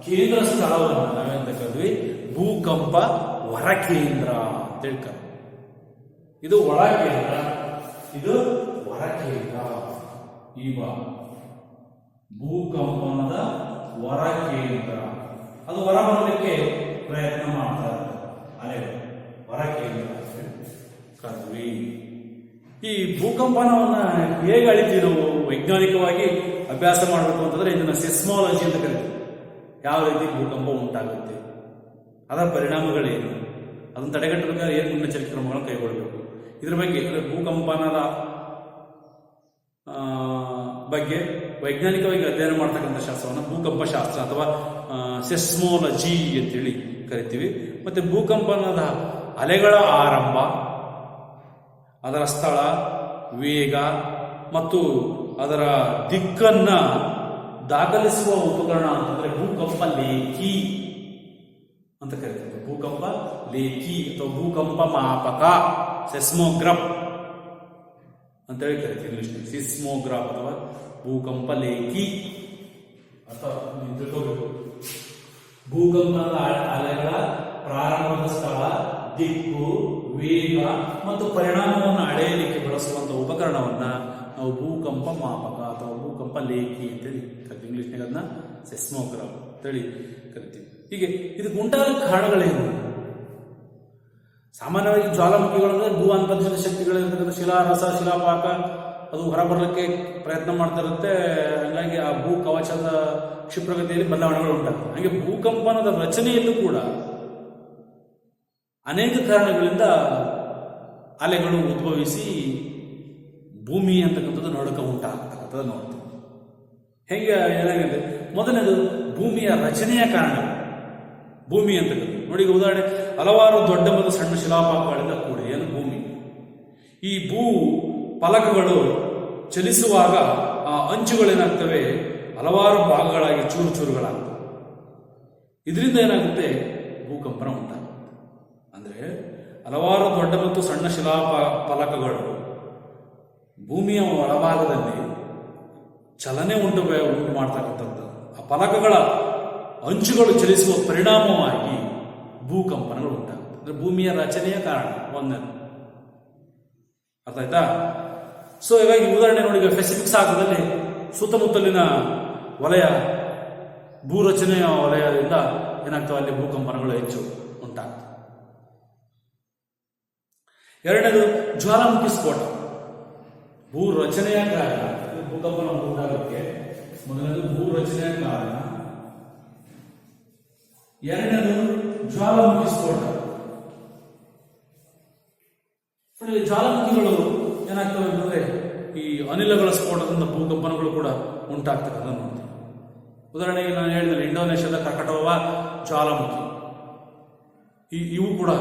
ಕೇಂದ್ರ ಸ್ಥಳವನ್ನು ನಾವೆಂತ ಕರೆದ್ವಿ ಭೂಕಂಪ ಹೊರಕೇಂದ್ರ ಅಂತ ಹೇಳ್ತಾರೆ. ಇದು ಒಳಕೇಂದ್ರ, ಇದು ಹೊರಕೇಂದ್ರ. ಈಗ ಭೂಕಂಪನದ ಹೊರಕೇಂದ್ರ ಅದು ಹೊರಬರಲಿಕ್ಕೆ ಪ್ರಯತ್ನ ಮಾಡ್ತಾ ಇರ್ತಾರೆ ಅಲೆಗಳು, ಹೊರಕೇಂದ್ರ ಕರೆದ್ವಿ. ಈ ಭೂಕಂಪನವನ್ನ ಹೇಗೆ ಅಳಿತೀವಿ ನಾವು ವೈಜ್ಞಾನಿಕವಾಗಿ ಅಭ್ಯಾಸ ಮಾಡಬೇಕು ಅಂತಂದ್ರೆ ಇದನ್ನ ಸೆಸ್ಮಾಲಜಿ ಅಂತ ಕರಿತೀವಿ. ಯಾವ ರೀತಿ ಭೂಕಂಪ ಉಂಟಾಗುತ್ತೆ, ಅದರ ಪರಿಣಾಮಗಳೇನು, ಅದನ್ನು ತಡೆಗಟ್ಟಬೇಕಾದ್ರೆ ಏನು ಮುನ್ನೆಚ್ಚರಿಕೆ ಕ್ರಮಗಳನ್ನು ಕೈಗೊಳ್ಳಬೇಕು, ಇದ್ರ ಬಗ್ಗೆ ಅಂದರೆ ಭೂಕಂಪನದ ಬಗ್ಗೆ ವೈಜ್ಞಾನಿಕವಾಗಿ ಅಧ್ಯಯನ ಮಾಡ್ತಕ್ಕಂಥ ಶಾಸ್ತ್ರವನ್ನು ಭೂಕಂಪ ಶಾಸ್ತ್ರ ಅಥವಾ ಸೆಸ್ಮೋಲಜಿ ಅಂತೇಳಿ ಕರಿತೀವಿ. ಮತ್ತೆ ಭೂಕಂಪನದ ಅಲೆಗಳ ಆರಂಭ, ಅದರ ಸ್ಥಳ, ವೇಗ ಮತ್ತು ಅದರ ದಿಕ್ಕನ್ನ ದಾಖಲಿಸುವ ಉಪಕರಣ ಅಂತಂದ್ರೆ ಭೂಕಂಪ ಲೇಖಿ ಅಂತ ಕರಿತೀವಿ. ಭೂಕಂಪ ಲೇಖಿ ಅಥವಾ ಭೂಕಂಪ ಮಾಪಕ, ಸೆಸ್ಮೋಗ್ರಾಫ್ ಅಂತೇಳಿ ಕರಿತೀವಿ ಇಂಗ್ಲಿಷ್ನಲ್ಲಿ. ಸಿಸ್ಮೋಗ್ರಾಫ್ ಅಥವಾ ಭೂಕಂಪ ಲೇಖಿ ಅಥವಾ ತಿಳ್ಕೋಬೇಕು. ಭೂಕಂಪದ ಅಲೆಗಳ ಪ್ರಾರಂಭದ ಸ್ಥಳ, ದಿಕ್ಕು, ವೇಗ ಮತ್ತು ಪರಿಣಾಮವನ್ನು ಅಳೆಯಲಿಕ್ಕೆ ಬಳಸುವಂತಹ ಉಪಕರಣವನ್ನ ನಾವು ಭೂಕಂಪ ಮಾಪಕ ಅಥವಾ ಭೂಕಂಪ ಲೇಖಿ ಅಂತೇಳಿ ಕರಿತೀವಿ. ಇಂಗ್ಲಿಷ್ನಾಗ ಅದನ್ನ ಸೆಸ್ಮೋಗ್ರಾಫ್ ಅಂತೇಳಿ ಕರಿತೀವಿ. ಹೀಗೆ ಇದಕ್ಕೆ ಉಂಟಾದ ಕಾರಣಗಳೇನು? ಸಾಮಾನ್ಯವಾಗಿ ಜ್ವಾಲಾಮುಖಿಗಳಂದ್ರೆ ಭೂ ಅಂತರ್ಜಲ ಶಕ್ತಿಗಳಿರ್ತಕ್ಕಂಥ ಶಿಲಾರಸ, ಶಿಲಾಪಾಕ ಅದು ಹೊರಬರಲಿಕ್ಕೆ ಪ್ರಯತ್ನ ಮಾಡ್ತಾ ಇರುತ್ತೆ. ಹಾಗಾಗಿ ಆ ಭೂ ಕವಚದ ಕ್ಷಿಪ್ರಗತಿಯಲ್ಲಿ ಬದಲಾವಣೆಗಳು ಉಂಟಾಗ್ತವೆ. ಹಾಗೆ ಭೂಕಂಪನದ ರಚನೆಯಲ್ಲೂ ಕೂಡ ಅನೇಕ ಕಾರಣಗಳಿಂದ ಅಲೆಗಳು ಉದ್ಭವಿಸಿ ಭೂಮಿ ಅಂತಕ್ಕಂಥದ್ದು ನಡುಕ ಉಂಟಾಗ್ತಕ್ಕಂಥದ್ದು ನೋಡ್ತೀವಿ. ಹೇಗೆ ಏನಾಗಿದೆ? ಮೊದಲನೇದು ಭೂಮಿಯ ರಚನೆಯ ಕಾರಣ. ಭೂಮಿ ಅಂತಕ್ಕಂಥದ್ದು ನೋಡಿ, ಉದಾಹರಣೆ ಹಲವಾರು ದೊಡ್ಡ ಮತ್ತು ಸಣ್ಣ ಶಿಲಾಪಾಕಗಳಿಂದ ಕೂಡಿ ಏನು ಭೂಮಿ. ಈ ಭೂ ಫಲಕಗಳು ಚಲಿಸುವಾಗ ಆ ಅಂಚುಗಳೇನಾಗ್ತವೆ, ಹಲವಾರು ಭಾಗಗಳಾಗಿ ಚೂರು ಚೂರುಗಳಾಗ್ತವೆ. ಇದರಿಂದ ಏನಾಗುತ್ತೆ? ಭೂಕಂಪನ ಉಂಟಾಗುತ್ತೆ. ಅಂದ್ರೆ ಹಲವಾರು ದೊಡ್ಡ ಮತ್ತು ಸಣ್ಣ ಫಲಕಗಳು ಭೂಮಿಯ ಒಳಭಾಗದಲ್ಲಿ ಚಲನೆ ಉಂಟು ಮಾಡ್ತಕ್ಕಂಥದ್ದು. ಆ ಫಲಕಗಳ ಅಂಚುಗಳು ಚಲಿಸುವ ಪರಿಣಾಮವಾಗಿ ಭೂಕಂಪನಗಳು ಉಂಟಾಗುತ್ತೆ. ಅಂದ್ರೆ ಭೂಮಿಯ ರಚನೆಯ ಕಾರಣ ಒಂದನೇ. ಅರ್ಥ ಆಯ್ತಾ? ಸೊ ಹೀಗಾಗಿ ಉದಾಹರಣೆ ನೋಡಿ, ಪೆಸಿಫಿಕ್ ಸಾಗರದಲ್ಲಿ ಸುತ್ತಮುತ್ತಲಿನ ವಲಯ ಭೂರಚನೆಯ ವಲಯದಿಂದ ಏನಾಗ್ತವೆ, ಅಲ್ಲಿ ಭೂಕಂಪನಗಳು ಹೆಚ್ಚು ಉಂಟಾಗ್ತವೆ. ಎರಡನೇದು ಜ್ವಾಲಾಮುಖಿ ಸ್ಫೋಟ. ಭೂ ರಚನೆಯ ಕಾರಣ ಭೂಕಂಪನ ಉಂಟಾಗಕ್ಕೆ ಮೊದಲನೇದು ಭೂ ರಚನೆಯ ಕಾರಣ, ಎರಡನೇದು ಜ್ವಾಲಾಮುಖಿ ಸ್ಫೋಟ. ಜ್ವಾಲಾಮುಖಿಗಳು ಏನಾಗ್ತವೆ ಅಂತಂದ್ರೆ ಈ ಅನಿಲಗಳ ಸ್ಫೋಟದಿಂದ ಭೂಕಂಪನಗಳು ಕೂಡ ಉಂಟಾಗ್ತಕ್ಕಂಥ ನೋಡ್ತೀವಿ. ಉದಾಹರಣೆಗೆ ನಾನು ಹೇಳಿದ್ರೆ ಇಂಡೋನೇಷ್ಯಾದ ಕರ್ಕಟೋವಾ ಜ್ವಾಲಾಮುಖಿ, ಇವು ಕೂಡ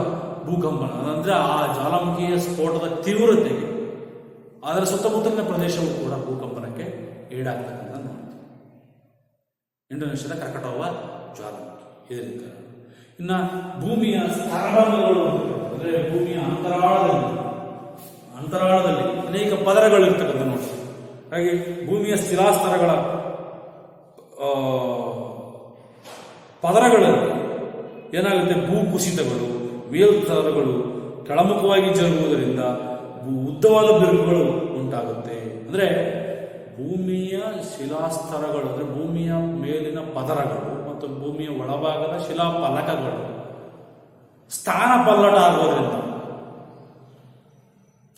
ಭೂಕಂಪನ. ಅಂದ್ರೆ ಆ ಜ್ವಾಲಾಮುಖಿಯ ಸ್ಫೋಟದ ತೀವ್ರತೆಗೆ ಅದರ ಸುತ್ತಮುತ್ತಲಿನ ಪ್ರದೇಶವು ಕೂಡ ಭೂಕಂಪನಕ್ಕೆ ಈಡಾಗ್ತಕ್ಕಂಥ ನೋಡ್ತೀವಿ. ಇಂಡೋನೇಷ್ಯಾದ ಕರ್ಕಟೋವಾ ಜ್ವಾಲಾಮುಖಿ ಇದರಿಂದ. ಇನ್ನ ಭೂಮಿಯ ಸ್ತರಭಂಗಗಳು ಅಂದ್ರೆ ಭೂಮಿಯ ಅಂತರಾಳದಲ್ಲಿ ಅನೇಕ ಪದರಗಳು ಇರ್ತಕ್ಕಂಥ ನೋಡ್ತೀವಿ. ಹಾಗೆ ಭೂಮಿಯ ಸ್ಥಿರಾಸ್ತರಗಳ ಪದರಗಳಲ್ಲಿ ಏನಾಗುತ್ತೆ, ಭೂ ಕುಸಿತಗಳು, ಮೇಲ್ಸ್ತರಗಳು ಕೆಳಮುಖವಾಗಿ ಜರುಗುವುದರಿಂದ ಉದ್ದವಾದ ಬಿರುಕುಗಳು ಉಂಟಾಗುತ್ತೆ. ಅಂದ್ರೆ ಭೂಮಿಯ ಶಿಲಾಸ್ತರಗಳು ಅಂದ್ರೆ ಭೂಮಿಯ ಮೇಲಿನ ಪದರಗಳು ಮತ್ತು ಭೂಮಿಯ ಒಳಭಾಗದ ಶಿಲಾಫಲಕಗಳು ಸ್ಥಾನ ಪಲ್ಲಟ ಆಗುವುದರಿಂದ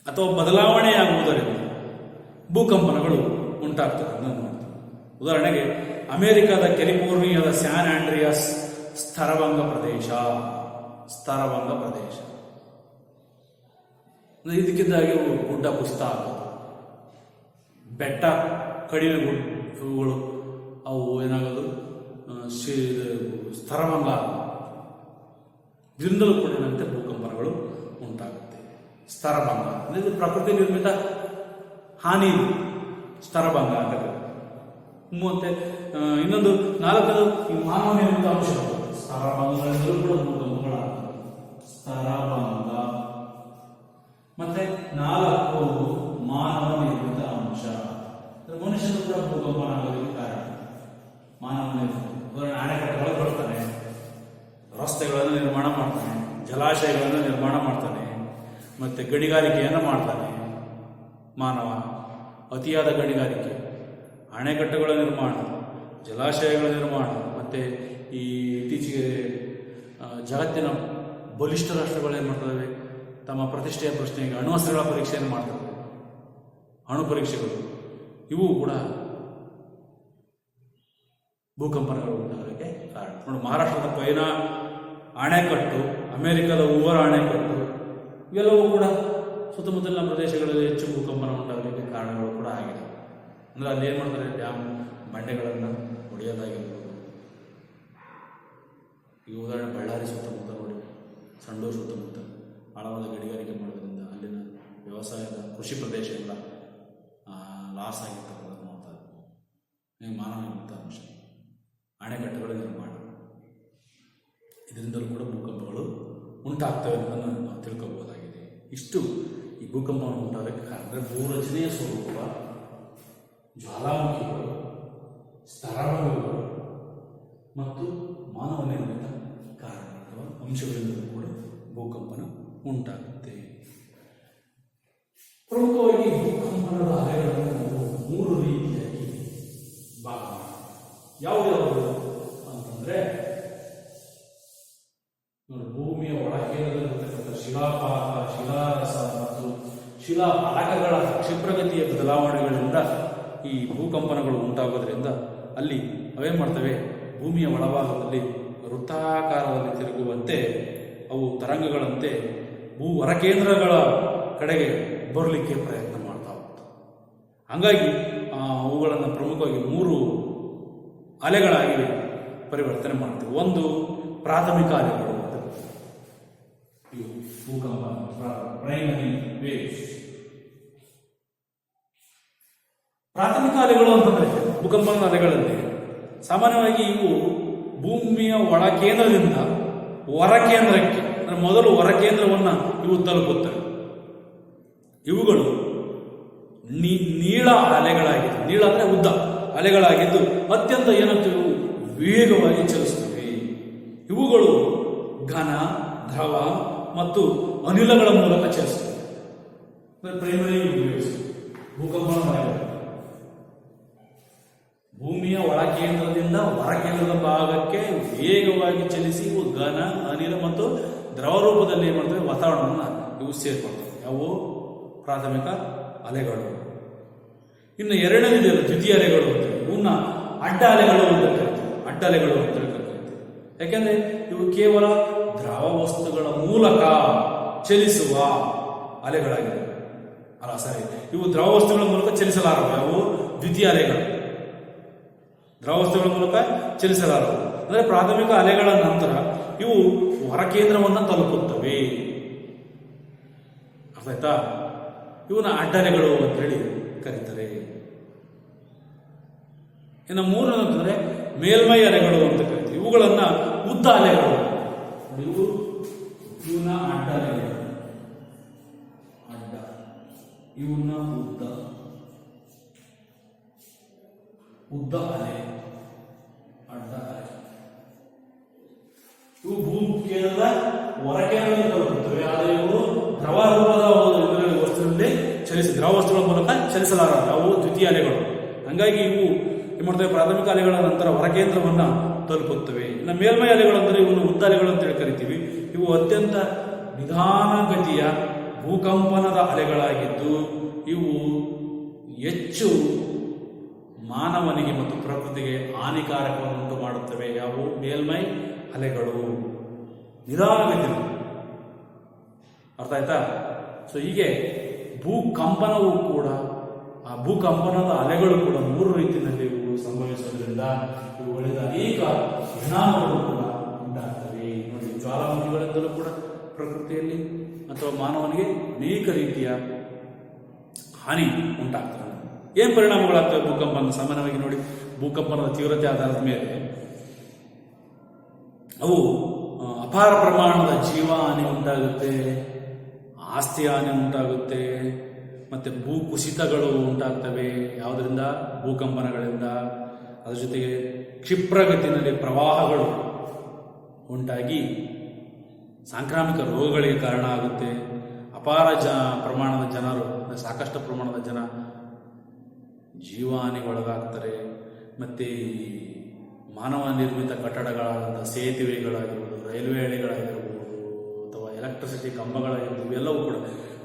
ಅಥವಾ ಬದಲಾವಣೆಯಾಗುವುದರಿಂದ ಭೂಕಂಪನಗಳು ಉಂಟಾಗ್ತದೆ. ಉದಾಹರಣೆಗೆ ಅಮೆರಿಕದ ಕ್ಯಾಲಿಫೋರ್ನಿಯಾದ ಸ್ಯಾನ್ ಆಂಡ್ರಿಯಾಸ್ ಸ್ತರಭಂಗ ಪ್ರದೇಶ. ಇದಕ್ಕಿದ್ದಾಗಿ ಗುಡ್ಡ ಕುಸಿತ ಆಗೋದು, ಬೆಟ್ಟ ಕಡಿಮೆ ಗುಡ್ಡಗಳು ಅವು ಏನಾಗೋದು ಸ್ತರಭಂಗ ಆಗೋದು. ಇದರಿಂದಲೂ ಕೂಡ ಏನಂತೆ ಭೂಕಂಪನಗಳು ಉಂಟಾಗುತ್ತೆ. ಸ್ತರಭಂಗ ಅಂದರೆ ಇದು ಪ್ರಕೃತಿ ನಿರ್ಮಿತ ಹಾನಿ, ಸ್ತರಭಂಗ ಅಂತ. ಮತ್ತೆ ಇನ್ನೊಂದು 4 ಮಾನವ ನಿರ್ಮಿತ ಅಂಶಗಳು. ಸ್ತರಭಂಗಗಳಿಂದಲೂ ಕೂಡ ಭೂಕಂಪಗಳಾಗ್ತವೆ. ಸ್ತರಭಂಗ. ಮತ್ತೆ 4 ಮಾನವ ನಿರ್ಮಿತ ಅಂಶ. ಮನುಷ್ಯನು ಕೂಡ ಭೂಕಂಪನ ಆಗೋದಕ್ಕೆ ಕಾರಣ ಮಾನವ ನಿರ್ಮಿತ. ಅಣೆಕಟ್ಟುಗಳು ಬರ್ತಾನೆ, ರಸ್ತೆಗಳನ್ನು ನಿರ್ಮಾಣ ಮಾಡ್ತಾನೆ, ಜಲಾಶಯಗಳನ್ನು ನಿರ್ಮಾಣ ಮಾಡ್ತಾನೆ, ಮತ್ತೆ ಗಣಿಗಾರಿಕೆಯನ್ನು ಮಾಡ್ತಾನೆ ಮಾನವ. ಅತಿಯಾದ ಗಣಿಗಾರಿಕೆ, ಅಣೆಕಟ್ಟುಗಳ ನಿರ್ಮಾಣ, ಜಲಾಶಯಗಳ ನಿರ್ಮಾಣ, ಮತ್ತೆ ಈ ಇತ್ತೀಚೆಗೆ ಜಗತ್ತಿನ ಬಲಿಷ್ಠ ರಾಷ್ಟ್ರಗಳು ಏನು ಮಾಡ್ತವೆ, ತಮ್ಮ ಪ್ರತಿಷ್ಠೆಯ ಪ್ರಶ್ನೆಗೆ ಅಣ್ವಸ್ತ್ರಗಳ ಪರೀಕ್ಷೆಯನ್ನು ಮಾಡ್ತವೆ. ಅಣು ಪರೀಕ್ಷೆಗಳು ಇವು ಕೂಡ ಭೂಕಂಪನಗಳು ಉಂಟಾಗೋಕ್ಕೆ ಕಾರಣ. ನೋಡಿ, ಮಹಾರಾಷ್ಟ್ರದ ಪೈನಾ ಅಣೆಕಟ್ಟು, ಅಮೆರಿಕದ ಉವರ ಅಣೆಕಟ್ಟು, ಇವೆಲ್ಲವೂ ಕೂಡ ಸುತ್ತಮುತ್ತಲಿನ ಪ್ರದೇಶಗಳಲ್ಲಿ ಹೆಚ್ಚು ಭೂಕಂಪನ ಉಂಟಾಗಲಿಕ್ಕೆ ಕಾರಣಗಳು ಕೂಡ ಆಗಿದೆ. ಅಂದರೆ ಅಲ್ಲಿ ಏನು ಮಾಡ್ತಾರೆ, ಡ್ಯಾಮ್ ಬಂಡೆಗಳನ್ನು ಹೊಡೆಯೋದಾಗಿರ್ಬೋದು. ಈಗ ಉದಾಹರಣೆ ಬಳ್ಳಾರಿ ಸುತ್ತಮುತ್ತ ನೋಡಿ, ಸಂಡೂರು ಸುತ್ತಮುತ್ತ ಆಳವಾದ ಗಣಿಗಾರಿಕೆ ಮಾಡೋದ್ರಿಂದ ಅಲ್ಲಿನ ವ್ಯವಸಾಯದ ಕೃಷಿ ಪ್ರದೇಶ ಎಲ್ಲ ಲಾಸ್ ಆಗಿರ್ತಕ್ಕಂಥದ್ದು ನೋಡ್ತಾರೆ. ಮಾನವ ನಿರ್ಮಿತ ಅಂಶ, ಅಣೆಕಟ್ಟುಗಳ ನಿರ್ಮಾಣ, ಇದರಿಂದಲೂ ಕೂಡ ಭೂಕಂಪಗಳು ಉಂಟಾಗ್ತವೆ ಅನ್ನೋದನ್ನು ನಾವು ತಿಳ್ಕೊಬೋದಾಗಿದೆ. ಇಷ್ಟು ಈ ಭೂಕಂಪ ಉಂಟಾಗಕ್ಕೆ ಕಾರಣ ಅಂದರೆ ಭೂರಚನೆಯ ಸ್ವರೂಪ, ಜ್ವಾಲಾಮುಖಿಗಳು, ಸ್ತರಭಂಗಗಳು ಮತ್ತು ಮಾನವ ನಿರ್ಮಿತ ಕಾರಣ ಅಥವಾ ಅಂಶಗಳಿಂದಲೂ ಕೂಡ ಭೂಕಂಪನ ಉಂಟಾಗುತ್ತೆ. ಪ್ರಮುಖವಾಗಿ ಭೂಕಂಪನದ ಅಲೆಗಳನ್ನು 3 ರೀತಿಯಾಗಿ ಭಾಗ ಯಾವ್ಯಾವುದು ಅಂತಂದ್ರೆ, ಭೂಮಿಯ ಒಳಕೇಂದ್ರದಲ್ಲಿರತಕ್ಕಂಥ ಶಿಲಾಪಾತ, ಶಿಲಾರಸ ಮತ್ತು ಶಿಲಾಫಲಕಗಳ ಕ್ಷಿಪ್ರಗತಿಯ ಬದಲಾವಣೆಗಳಿಂದ ಈ ಭೂಕಂಪನಗಳು ಉಂಟಾಗೋದ್ರಿಂದ ಅಲ್ಲಿ ಅವೇನು ಮಾಡ್ತವೆ, ಭೂಮಿಯ ಒಳಭಾಗದಲ್ಲಿ ವೃತ್ತಾಕಾರದಲ್ಲಿ ತಿರುಗುವಂತೆ ಅವು ತರಂಗಗಳಂತೆ ಭೂ ಹೊರಕೇಂದ್ರಗಳ ಕಡೆಗೆ ಬರಲಿಕ್ಕೆ ಪ್ರಯತ್ನ ಮಾಡ್ತಾ ಹೋಗ್ತವೆ. ಹಾಗಾಗಿ ಅವುಗಳನ್ನು ಪ್ರಮುಖವಾಗಿ 3 ಅಲೆಗಳಾಗಿ ಪರಿವರ್ತನೆ ಮಾಡ್ತೇವೆ. ಒಂದು ಪ್ರಾಥಮಿಕ ಅಲೆಗಳು, ಭೂಕಂಪ ಪ್ರೈಮರಿ ವೇವ್ಸ್. ಪ್ರಾಥಮಿಕ ಅಲೆಗಳು ಅಂತಂದ್ರೆ ಭೂಕಂಪನ ಅಲೆಗಳಲ್ಲಿ ಸಾಮಾನ್ಯವಾಗಿ ಇವು ಭೂಮಿಯ ಒಳಕೇಂದ್ರದಿಂದ ಹೊರಕೇಂದ್ರಕ್ಕೆ, ಅಂದರೆ ಮೊದಲು ಹೊರಕೇಂದ್ರವನ್ನು ಇವು ತಲುಪುತ್ತವೆ. ಇವುಗಳು ನೀಳ ಅಲೆಗಳಾಗಿದ್ದು, ನೀಳ ಅಂದರೆ ಉದ್ದ ಅಲೆಗಳಾಗಿದ್ದು ಅತ್ಯಂತ ಏನಂತ ವೇಗವಾಗಿ ಚಲಿಸುತ್ತವೆ. ಇವುಗಳು ಘನ, ದ್ರವ ಮತ್ತು ಅನಿಲಗಳ ಮೂಲಕ ಚಲಿಸುತ್ತವೆ. ಪ್ರೈಮರಿ ವೇವ್ಸ್ ಭೂಕಂಪನ ಅಲೆಗಳು ಭೂಮಿಯ ಒಳಕೇಂದ್ರದಿಂದ ಹೊರಕೇಂದ್ರದ ಭಾಗಕ್ಕೆ ವೇಗವಾಗಿ ಚಲಿಸಿ ಇವು ಘನ, ಅನಿಲ ಮತ್ತು ದ್ರವ ರೂಪದಲ್ಲಿ ಏನು ಮಾಡ್ತವೆ, ವಾತಾವರಣವನ್ನು ಇವು ಸೇರ್ಕೊಳ್ತವೆ. ಅವು ಪ್ರಾಥಮಿಕ ಅಲೆಗಳು. ಇನ್ನು ಎರಡನೇದು ದ್ವಿತೀಯ ಅಲೆಗಳು ಅಂತೇಳಿ, ಇವನ್ನ ಅಡ್ಡ ಅಲೆಗಳು ಅಂತ ಕರಿತೀವಿ. ಅಡ್ಡ ಅಲೆಗಳು ಅಂತ ಕರಿತೀವಿ. ಯಾಕೆಂದ್ರೆ ಇವು ಕೇವಲ ದ್ರವ ವಸ್ತುಗಳ ಮೂಲಕ ಚಲಿಸುವ ಅಲೆಗಳಾಗಿವೆ. ಅಲ್ಲ ಸರಿ, ಇವು ದ್ರವ ವಸ್ತುಗಳ ಮೂಲಕ ಚಲಿಸಲಾರವು. ಅವು ದ್ವಿತೀಯ ಅಲೆಗಳು. ದ್ರವ ವಸ್ತುಗಳ ಮೂಲಕ ಚಲಿಸಲಾರವು. ಅಂದರೆ ಪ್ರಾಥಮಿಕ ಅಲೆಗಳ ನಂತರ ಇವು ಹೊರಕೇಂದ್ರವನ್ನು ತಲುಪುತ್ತವೆ. ಅರ್ಥ ಆಯ್ತಾ? ಇವನ್ನ ಅಡ್ಡಲೆಗಳು ಅಂತೇಳಿ ಕರೀತಾರೆ. ಇನ್ನು 3 ಅಂತಂದ್ರೆ ಮೇಲ್ಮೈ ಅಲೆಗಳು ಅಂತ ಕರಿತೀವಿ. ಇವುಗಳನ್ನ ಉದ್ದ ಅಲೆಗಳು. ಇವನ್ನ ಅಡ್ಡ ಅಲೆಗಳು, ಅಡ್ಡ. ಇವನ್ನ ಉದ್ದ ಅಲೆ, ಅಡ್ಡ ಅಲೆ. ಇವು ಭೂಕೇಂದ್ರದ ಹೊರಕೇಂದ್ರದಲ್ಲಿ ತಲುಪುತ್ತವೆ. ಆದರೆ ಇವು ದ್ರವ ರೂಪದ ವಸ್ತುವಿನಲ್ಲಿ ದ್ರವ ವಸ್ತುಗಳ ಮೂಲಕ ಚಲಿಸಲಾರದು. ಅವು ದ್ವಿತೀಯ ಅಲೆಗಳು. ಹಂಗಾಗಿ ಇವು ಏನ್ ಮಾಡ್ತವೆ, ಪ್ರಾಥಮಿಕ ಅಲೆಗಳ ನಂತರ ಹೊರಕೇಂದ್ರವನ್ನ ತಲುಪುತ್ತವೆ. ಇನ್ನು ಮೇಲ್ಮೈ ಅಲೆಗಳು ಅಂದರೆ ಇವನ್ನು ಉದ್ದ ಅಲೆಗಳು ಅಂತೇಳಿ ಕರಿತೀವಿ. ಇವು ಅತ್ಯಂತ ನಿಧಾನಗತಿಯ ಭೂಕಂಪನದ ಅಲೆಗಳಾಗಿದ್ದು ಇವು ಹೆಚ್ಚು ಮಾನವನಿಗೆ ಮತ್ತು ಪ್ರಕೃತಿಗೆ ಹಾನಿಕಾರಕವನ್ನುಂಟು ಮಾಡುತ್ತವೆ. ಯಾವುವು? ಮೇಲ್ಮೈ ಅಲೆಗಳು, ನಿಧಾನಗತಿಯಲ್ಲಿ. ಅರ್ಥ ಆಯ್ತಾ? ಸೊ ಹೀಗೆ ಭೂಕಂಪನವೂ ಕೂಡ, ಆ ಭೂಕಂಪನದ ಅಲೆಗಳು ಕೂಡ 3 ರೀತಿಯಲ್ಲಿ ಇವು ಸಂಭವಿಸೋದ್ರಿಂದ ಇವುಗಳಿಂದ ಅನೇಕ ಪರಿಣಾಮಗಳು ಕೂಡ ಉಂಟಾಗ್ತವೆ. ನೋಡಿ, ಜ್ವಾಲಾಮುಖಿಗಳಿಂದಲೂ ಕೂಡ ಪ್ರಕೃತಿಯಲ್ಲಿ ಅಥವಾ ಮಾನವನಿಗೆ ಅನೇಕ ರೀತಿಯ ಹಾನಿ ಉಂಟಾಗ್ತದೆ. ಏನು ಪರಿಣಾಮಗಳಾಗ್ತವೆ ಭೂಕಂಪನ? ಸಾಮಾನ್ಯವಾಗಿ ನೋಡಿ, ಭೂಕಂಪನದ ತೀವ್ರತೆ ಆಧಾರದ ಮೇಲೆ ಅವು ಅಪಾರ ಪ್ರಮಾಣದ ಜೀವ ಹಾನಿ ಉಂಟಾಗುತ್ತೆ, ಆಸ್ತಿ ಹಾನಿ ಉಂಟಾಗುತ್ತೆ, ಮತ್ತೆ ಭೂ ಕುಸಿತಗಳು ಉಂಟಾಗ್ತವೆ. ಯಾವುದರಿಂದ? ಭೂಕಂಪನಗಳಿಂದ. ಅದರ ಜೊತೆಗೆ ಕ್ಷಿಪ್ರಗತಿಯಲ್ಲಿ ಪ್ರವಾಹಗಳು ಉಂಟಾಗಿ ಸಾಂಕ್ರಾಮಿಕ ರೋಗಗಳಿಗೆ ಕಾರಣ ಆಗುತ್ತೆ. ಅಪಾರ ಪ್ರಮಾಣದ ಜನರು, ಸಾಕಷ್ಟು ಪ್ರಮಾಣದ ಜನ ಜೀವಹಾನಿಗೆ ಒಳಗಾಗ್ತಾರೆ. ಮತ್ತು ಮಾನವ ನಿರ್ಮಿತ ಕಟ್ಟಡಗಳಾದಂಥ ಸೇತುವೆಗಳಾಗಿರ್ಬೋದು, ರೈಲ್ವೆ ಹಳಿಗಳಾಗಿರ್ಬೋದು, ಅಥವಾ ಎಲೆಕ್ಟ್ರಿಸಿಟಿ ಕಂಬಗಳಾಗಿರ್ಬೋದು, ಇವೆಲ್ಲವೂ ಕೂಡ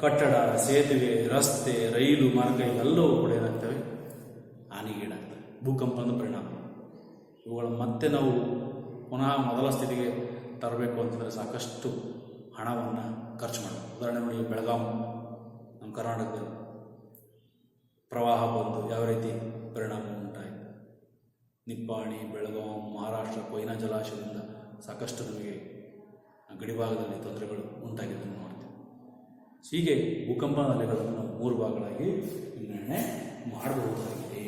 ಕಟ್ಟಡ, ಸೇತುವೆ, ರಸ್ತೆ, ರೈಲು ಮಾರ್ಗ ಇವೆಲ್ಲವೂ ಕೂಡ ಏನಾಗ್ತವೆ? ಹಾನಿಗೀಡಾಗ್ತವೆ ಭೂಕಂಪನದ ಪರಿಣಾಮ. ಇವುಗಳು ಮತ್ತೆ ನಾವು ಪುನಃ ಮೊದಲ ಸ್ಥಿತಿಗೆ ತರಬೇಕು ಅಂತಂದರೆ ಸಾಕಷ್ಟು ಹಣವನ್ನು ಖರ್ಚು ಮಾಡಬೇಕು. ಉದಾಹರಣೆ ನೋಡಿ, ಬೆಳಗಾಂ ನಮ್ಮ ಕರ್ನಾಟಕದಲ್ಲಿ ಪ್ರವಾಹ ಬಂದು ಯಾವ ರೀತಿ ಪರಿಣಾಮ ಉಂಟಾಯಿತು. ನಿಪ್ಪಾಣಿ, ಬೆಳಗಾಂ, ಮಹಾರಾಷ್ಟ್ರ, ಕೊಯ್ನಾ ಜಲಾಶಯದಿಂದ ಸಾಕಷ್ಟು ನಮಗೆ ಗಡಿಭಾಗದಲ್ಲಿ ತೊಂದರೆಗಳು ಉಂಟಾಗಿದ್ದನ್ನು ನೋಡ್ತೀವಿ. ಹೀಗೆ ಭೂಕಂಪನ ಅಲೆಗಳನ್ನು ನಾವು 3 ಭಾಗಗಳಾಗಿ ವಿಂಗಡಣೆ ಮಾಡಬಹುದಾಗಿದೆ.